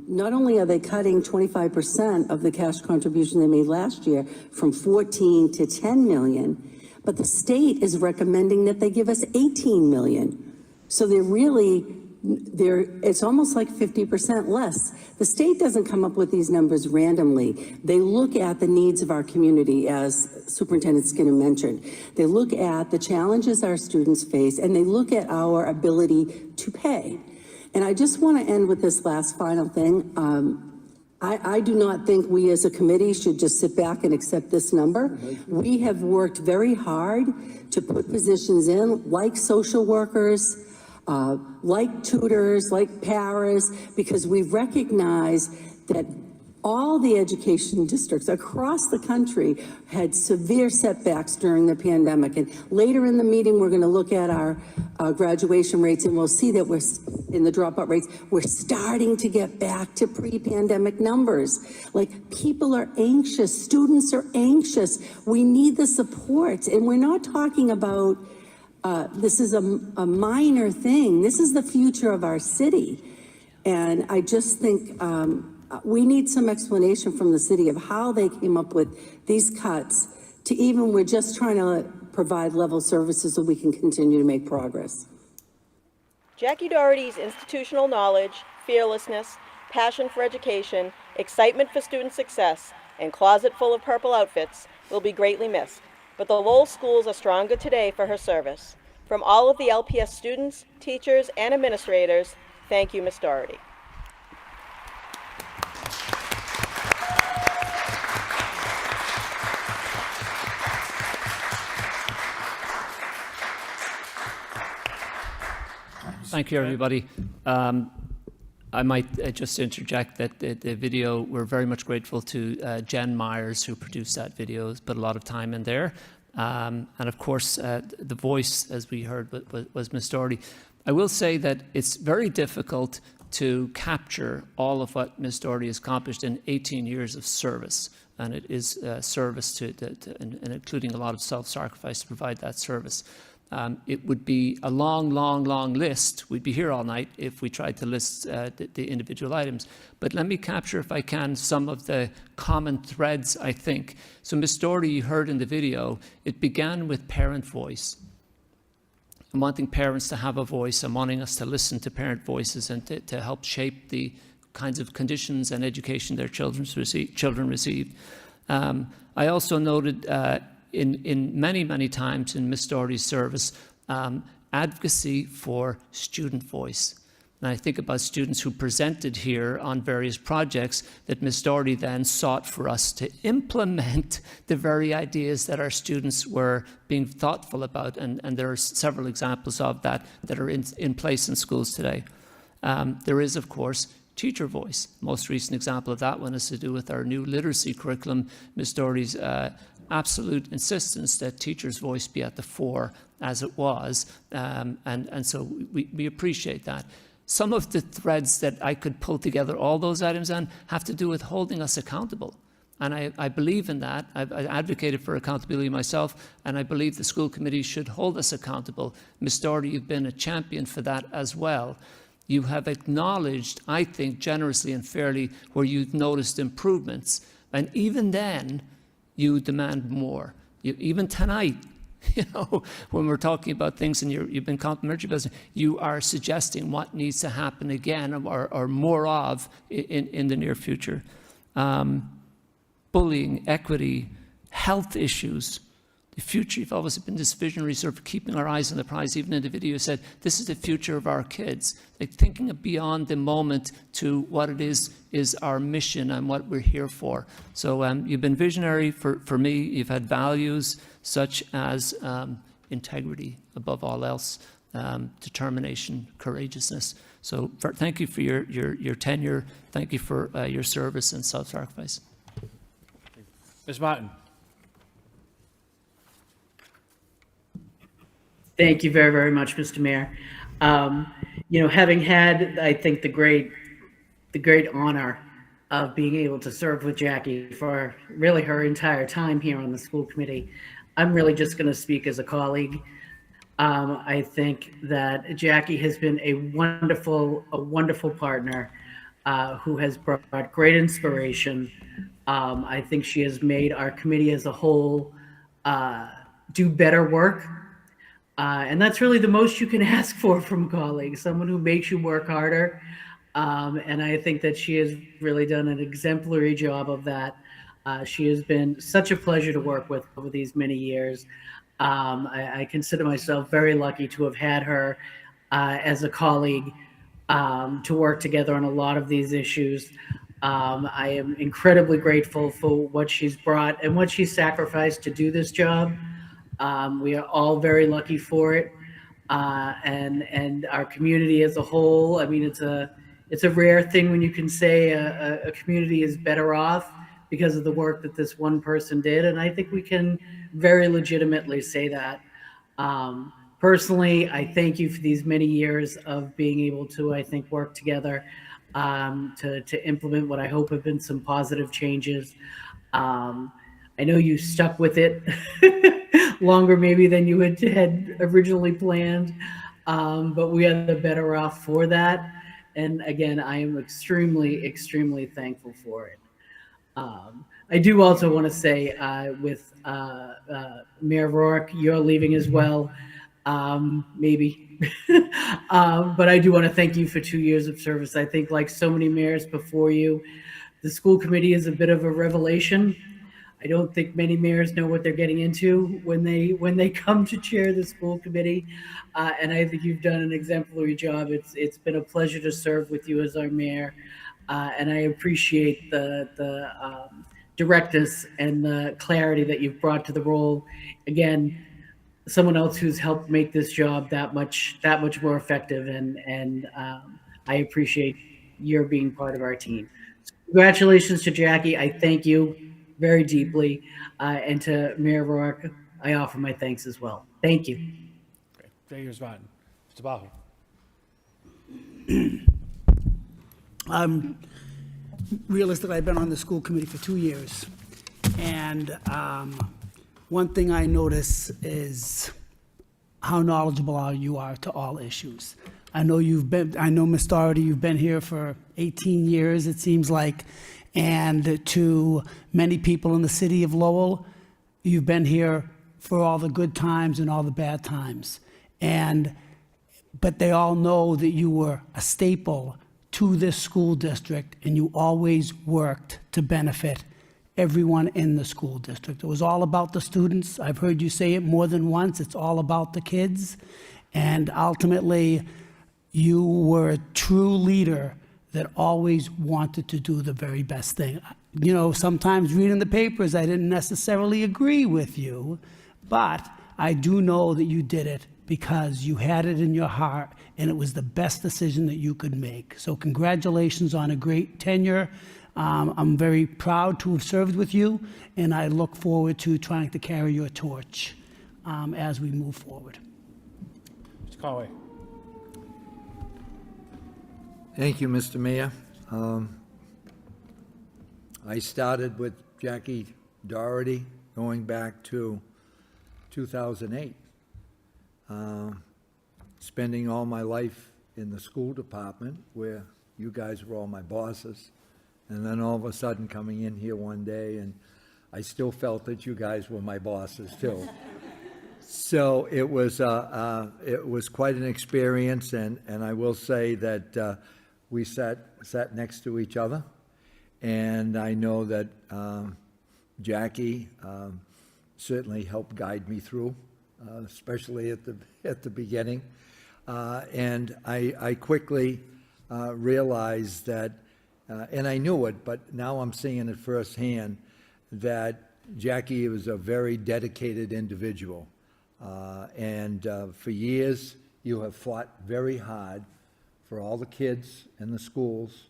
Not only are they cutting 25% of the cash contribution they made last year from 14 to 10 million, but the state is recommending that they give us 18 million. So it's almost like 50% less. The state doesn't come up with these numbers randomly. They look at the needs of our community, as Superintendent Skinner mentioned. They look at the challenges our students face, and they look at our ability to pay. And I just want to end with this last final thing. I do not think we as a committee should just sit back and accept this number. We have worked very hard to put positions in, like social workers, like tutors, like paras, because we recognize that all the education districts across the country had severe setbacks during the pandemic. And later in the meeting, we're going to look at our graduation rates, and we'll see that we're in the dropout rates. We're starting to get back to pre-pandemic numbers. Like, people are anxious, students are anxious. We need the support, and we're not talking about this is a minor thing. This is the future of our city. And I just think we need some explanation from the city of how they came up with these cuts to even, we're just trying to provide level services so we can continue to make progress. Jackie Doherty's institutional knowledge, fearlessness, passion for education, excitement for student success, and closet full of purple outfits will be greatly missed. But the Lowell schools are stronger today for her service. From all of the LPS students, teachers, and administrators, thank you, Ms. Doherty. Thank you, everybody. I might just interject that the video, we're very much grateful to Jen Myers, who produced that video, put a lot of time in there. And of course, the voice, as we heard, was Ms. Doherty. I will say that it's very difficult to capture all of what Ms. Doherty has accomplished in 18 years of service. And it is service and including a lot of self-sacrifice to provide that service. It would be a long, long, long list. We'd be here all night if we tried to list the individual items. But let me capture, if I can, some of the common threads, I think. So Ms. Doherty, you heard in the video, it began with parent voice. And wanting parents to have a voice and wanting us to listen to parent voices and to help shape the kinds of conditions and education their children received. I also noted in many, many times in Ms. Doherty's service, advocacy for student voice. And I think about students who presented here on various projects that Ms. Doherty then sought for us to implement the very ideas that our students were being thoughtful about. And there are several examples of that that are in place in schools today. There is, of course, teacher voice. Most recent example of that one has to do with our new literacy curriculum. Ms. Doherty's absolute insistence that teachers' voice be at the fore as it was. And so we appreciate that. Some of the threads that I could pull together all those items on have to do with holding us accountable. And I believe in that. I've advocated for accountability myself, and I believe the school committee should hold us accountable. Ms. Doherty, you've been a champion for that as well. You have acknowledged, I think, generously and fairly where you've noticed improvements. And even then, you demand more. Even tonight, when we're talking about things and you've been complimentary about it, you are suggesting what needs to happen again or more of in the near future. Bullying, equity, health issues, the future. You've always been this visionary sort of keeping our eyes on the prize. Even in the video you said, this is the future of our kids. Like thinking beyond the moment to what it is our mission and what we're here for. So you've been visionary for me. You've had values such as integrity above all else, determination, courageousness. So thank you for your tenure. Thank you for your service and self-sacrifice. Ms. Martin. Thank you very, very much, Mr. Mayor. Having had, I think, the great honor of being able to serve with Jackie for really her entire time here on the school committee, I'm really just going to speak as a colleague. I think that Jackie has been a wonderful partner who has brought great inspiration. I think she has made our committee as a whole do better work. And that's really the most you can ask for from colleagues, someone who makes you work harder. And I think that she has really done an exemplary job of that. She has been such a pleasure to work with over these many years. I consider myself very lucky to have had her as a colleague to work together on a lot of these issues. I am incredibly grateful for what she's brought and what she's sacrificed to do this job. We are all very lucky for it, and our community as a whole. I mean, it's a rare thing when you can say a community is better off because of the work that this one person did, and I think we can very legitimately say that. Personally, I thank you for these many years of being able to, I think, work together to implement what I hope have been some positive changes. I know you stuck with it longer maybe than you had originally planned, but we are the better off for that. And again, I am extremely thankful for it. I do also want to say with Mayor Rourke, you're leaving as well, maybe. But I do want to thank you for 2 years of service. I think like so many mayors before you, the school committee is a bit of a revelation. I don't think many mayors know what they're getting into when they come to chair the school committee, and I think you've done an exemplary job. It's been a pleasure to serve with you as our mayor, and I appreciate the directness and the clarity that you've brought to the role. Again, someone else who's helped make this job that much more effective, and I appreciate your being part of our team. So congratulations to Jackie. I thank you very deeply, and to Mayor Rourke, I offer my thanks as well. Thank you. Great. Thank you, Ms. Martin. Mr. Bajo. Realistically, I've been on the school committee for 2 years, and one thing I notice is how knowledgeable you are to all issues. I know Ms. Doherty, you've been here for 18 years, it seems like, and to many people in the city of Lowell, you've been here for all the good times and all the bad times. But they all know that you were a staple to this school district, and you always worked to benefit everyone in the school district. It was all about the students. I've heard you say it more than once. It's all about the kids. And ultimately, You were a true leader that always wanted to do the very best thing. You know, sometimes reading the papers, I didn't necessarily agree with you, but I do know that you did it because you had it in your heart and it was the best decision that you could make. So congratulations on a great tenure. I'm very proud to have served with you, and I look forward to trying to carry your torch as we move forward. Mr. Conway. Thank you, Mr. Mayor. I started with Jackie Doherty going back to 2008, spending all my life in the school department where you guys were all my bosses, and then all of a sudden coming in here one day, and I still felt that you guys were my bosses too. So it was quite an experience, and I will say that we sat next to each other, and I know that Jackie certainly helped guide me through, especially at the beginning, and I quickly realized that, and I knew it, but now I'm seeing it firsthand, that Jackie was a very dedicated individual. And for years, you have fought very hard for all the kids in the schools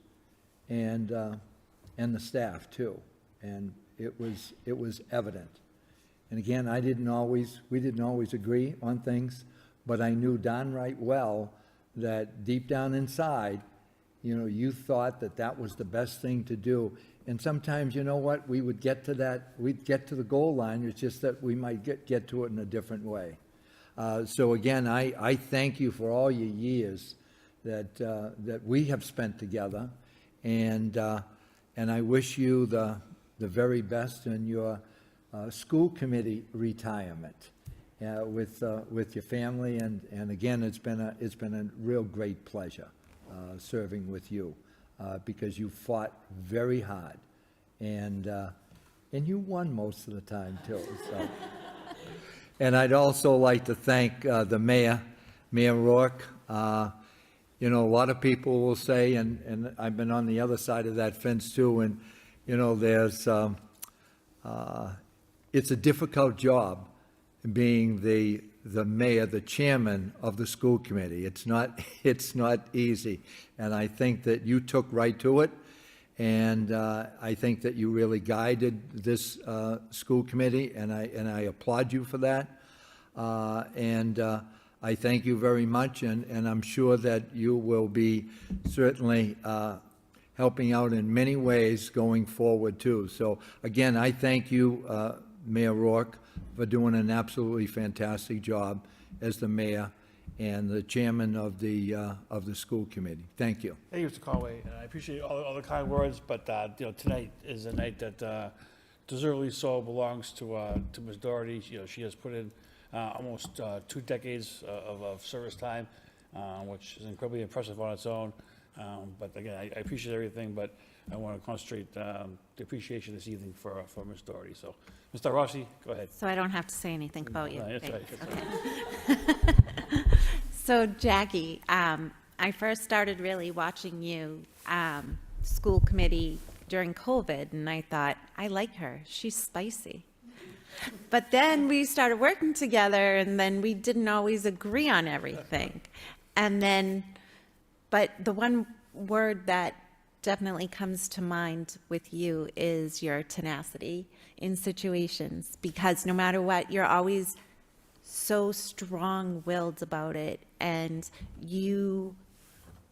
and the staff too. And it was evident. And again, we didn't always agree on things, but I knew darn right well that deep down inside, you thought that was the best thing to do. And sometimes, you know what, we'd get to the goal line, it's just that we might get to it in a different way. So again, I thank you for all your years that we have spent together, and I wish you the very best in your school committee retirement with your family, and again, it's been a real great pleasure serving with you. Because you fought very hard, and you won most of the time too. So. And I'd also like to thank the mayor, Mayor Rourke. A lot of people will say, and I've been on the other side of that fence too, and there's it's a difficult job being the mayor, the chairman of the school committee. It's not easy, and I think that you took right to it, and I think that you really guided this school committee, and I applaud you for that, and I thank you very much, and I'm sure that you will be certainly helping out in many ways going forward too. So again, I thank you, Mayor Rourke, for doing an absolutely fantastic job as the mayor and the chairman of the school committee. Thank you. Thank you, Mr. Conway. I appreciate all the kind words, but tonight is a night that deservedly so belongs to Ms. Doherty. She has put in almost 2 decades of service time, which is incredibly impressive on its own. But again, I appreciate everything, but I want to concentrate the appreciation this evening for Ms. Doherty. So, Mr. Rossi, go ahead. So I don't have to say anything about you. No, that's right. Thanks. Okay. So Jackie, I first started really watching you school committee during COVID, and I thought, I like her. She's spicy. But then we started working together, and then we didn't always agree on everything. But the one word that definitely comes to mind with you is your tenacity in situations, because no matter what, you're always so strong-willed about it, and you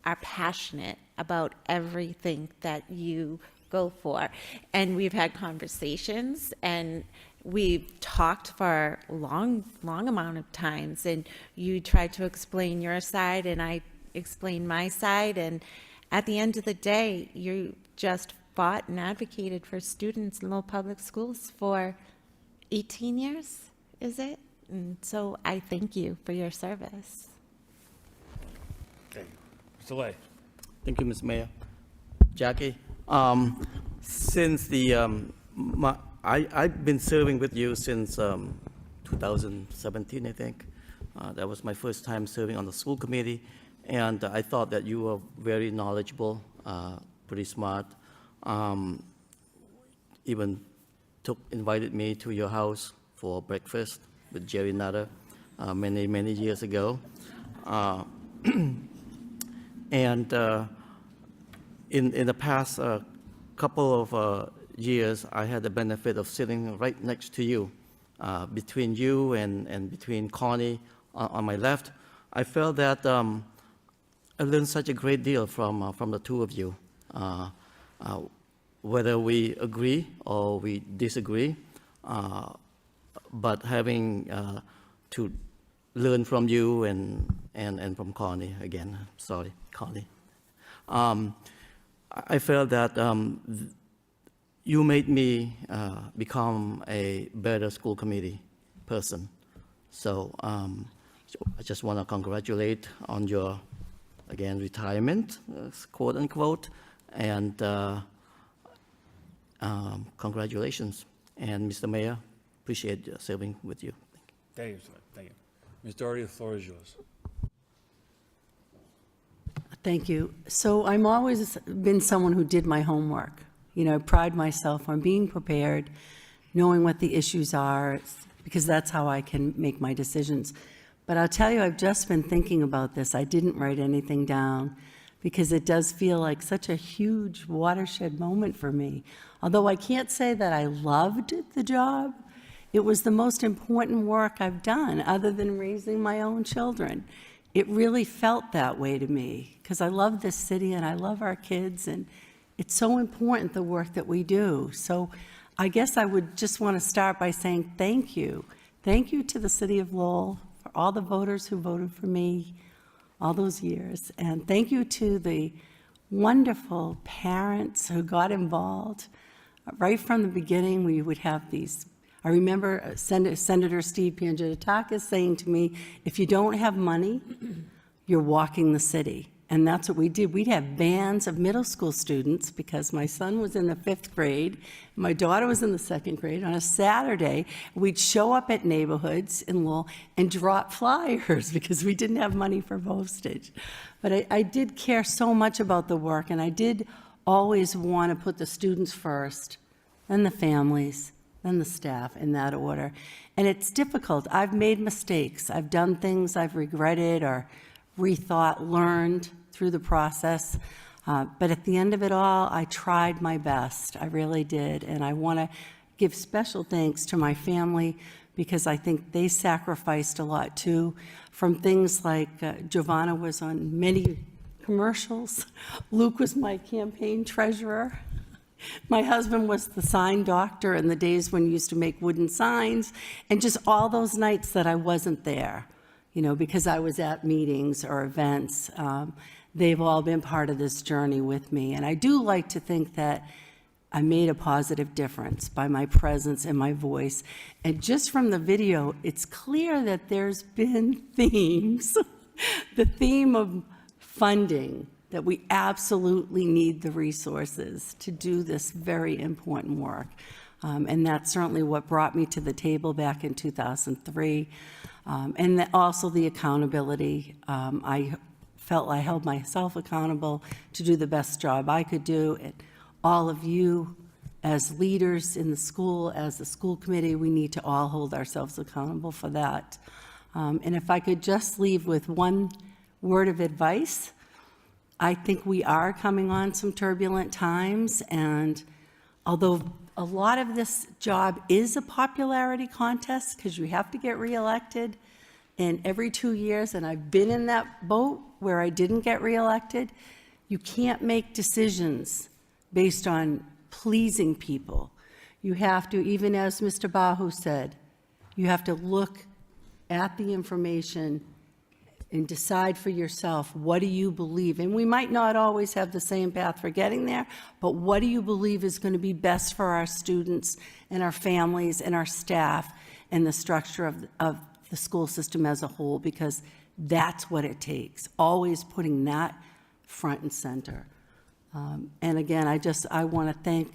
are passionate about everything that you go for. And we've had conversations, and we've talked for a long amount of times, and you tried to explain your side, and I explained my side, and at the end of the day, you just fought and advocated for students in Lowell Public Schools for 18 years, is it? And so I thank you for your service. Okay. Mr. Lay. Thank you, Ms. Mayor. Jackie, since I've been serving with you since 2017, I think. That was my first time serving on the school committee. and I thought that you were very knowledgeable, pretty smart. Even invited me to your house for breakfast with Jerry Nutter many years ago. And in the past couple of years, I had the benefit of sitting right next to you, between you and between Connie on my left. I felt that I learned such a great deal from the two of you. Whether we agree or we disagree, but having to learn from you and from Connie again. Sorry, Connie. I felt that you made me become a better school committee person. So I just want to congratulate on your, again, retirement, quote unquote, and congratulations. And Mr. Mayor, appreciate serving with you. Thank you, sir. Thank you. Ms. Doherty, the floor is yours. Thank you. So I'm always been someone who did my homework. You know, I pride myself on being prepared, knowing what the issues are, because that's how I can make my decisions. But I'll tell you, I've just been thinking about this. I didn't write anything down because it does feel like such a huge watershed moment for me. Although I can't say that I loved the job, it was the most important work I've done other than raising my own children. It really felt that way to me because I love this city and I love our kids, and it's so important, the work that we do. So I guess I would just want to start by saying thank you. Thank you to the city of Lowell, for all the voters who voted for me all those years. And thank you to the wonderful parents who got involved. Right from the beginning, we would have these. I remember Senator Steve Pangiatakis saying to me, if you don't have money, you're walking the city. And that's what we did. We'd have bands of middle school students, because my son was in the 5th grade, my daughter was in the 2nd grade. On a Saturday, we'd show up at neighborhoods in Lowell and drop flyers because we didn't have money for postage. But I did care so much about the work, and I did always want to put the students first, then the families, then the staff, in that order. And it's difficult. I've made mistakes. I've done things I've regretted or rethought, learned through the process. But at the end of it all, I tried my best. I really did. And I want to give special thanks to my family, because I think they sacrificed a lot too, from things like Giovanna was on many commercials. Luke was my campaign treasurer. My husband was the sign doctor in the days when you used to make wooden signs, and just all those nights that I wasn't there, you know, because I was at meetings or events. They've all been part of this journey with me. And I do like to think that I made a positive difference by my presence and my voice. And just from the video, it's clear that there's been themes. The theme of funding, that we absolutely need the resources to do this very important work. And that's certainly what brought me to the table back in 2003. And also the accountability. I felt I held myself accountable to do the best job I could do. And all of you as leaders in the school, as the school committee, we need to all hold ourselves accountable for that. And if I could just leave with one word of advice, I think we are coming on some turbulent times, and although a lot of this job is a popularity contest, because you have to get reelected, and every 2 years, and I've been in that boat where I didn't get reelected, you can't make decisions based on pleasing people. You have to, even as Mr. Bahu said, you have to look at the information and decide for yourself, what do you believe? And we might not always have the same path for getting there, but what do you believe is going to be best for our students and our families and our staff and the structure of the school system as a whole? Because that's what it takes, always putting that front and center. And again, I want to thank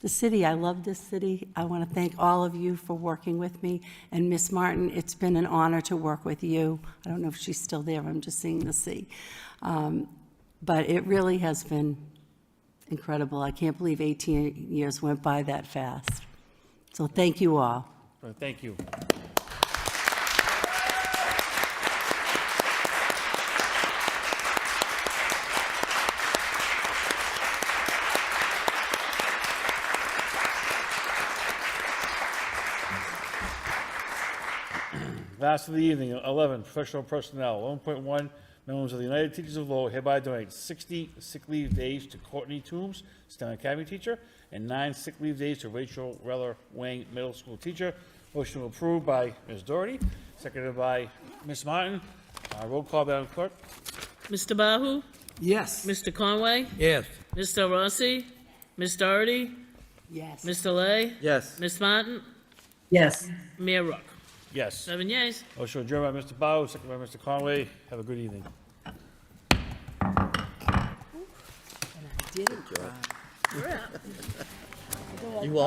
the city. I love this city. I want to thank all of you for working with me. And Miss Martin, it's been an honor to work with you. I don't know if she's still there. I'm just seeing the C. But it really has been incredible. I can't believe 18 years went by that fast. So thank you all. Thank you. Last of the evening, 11, professional personnel. 11.1, members of the United Teachers of Lowell hereby donate 60 sick leave days to Courtney Toombs, STEM Academy teacher, and 9 sick leave days to Rachel Reller Wang, middle school teacher. Motion approved by Ms. Doherty, seconded by Ms. Martin. Roll call, Madam Clerk. Mr. Bahu? Yes. Mr. Conway? Yes. Mr. Rossi? Ms. Doherty? Yes. Mr. Lay? Yes. Ms. Martin? Yes. Mayor Rook? Yes. 7 yeas. Motion adjourned by Mr. Bauer, seconded by Mr. Conway. Have a good evening. Didn't cry. You all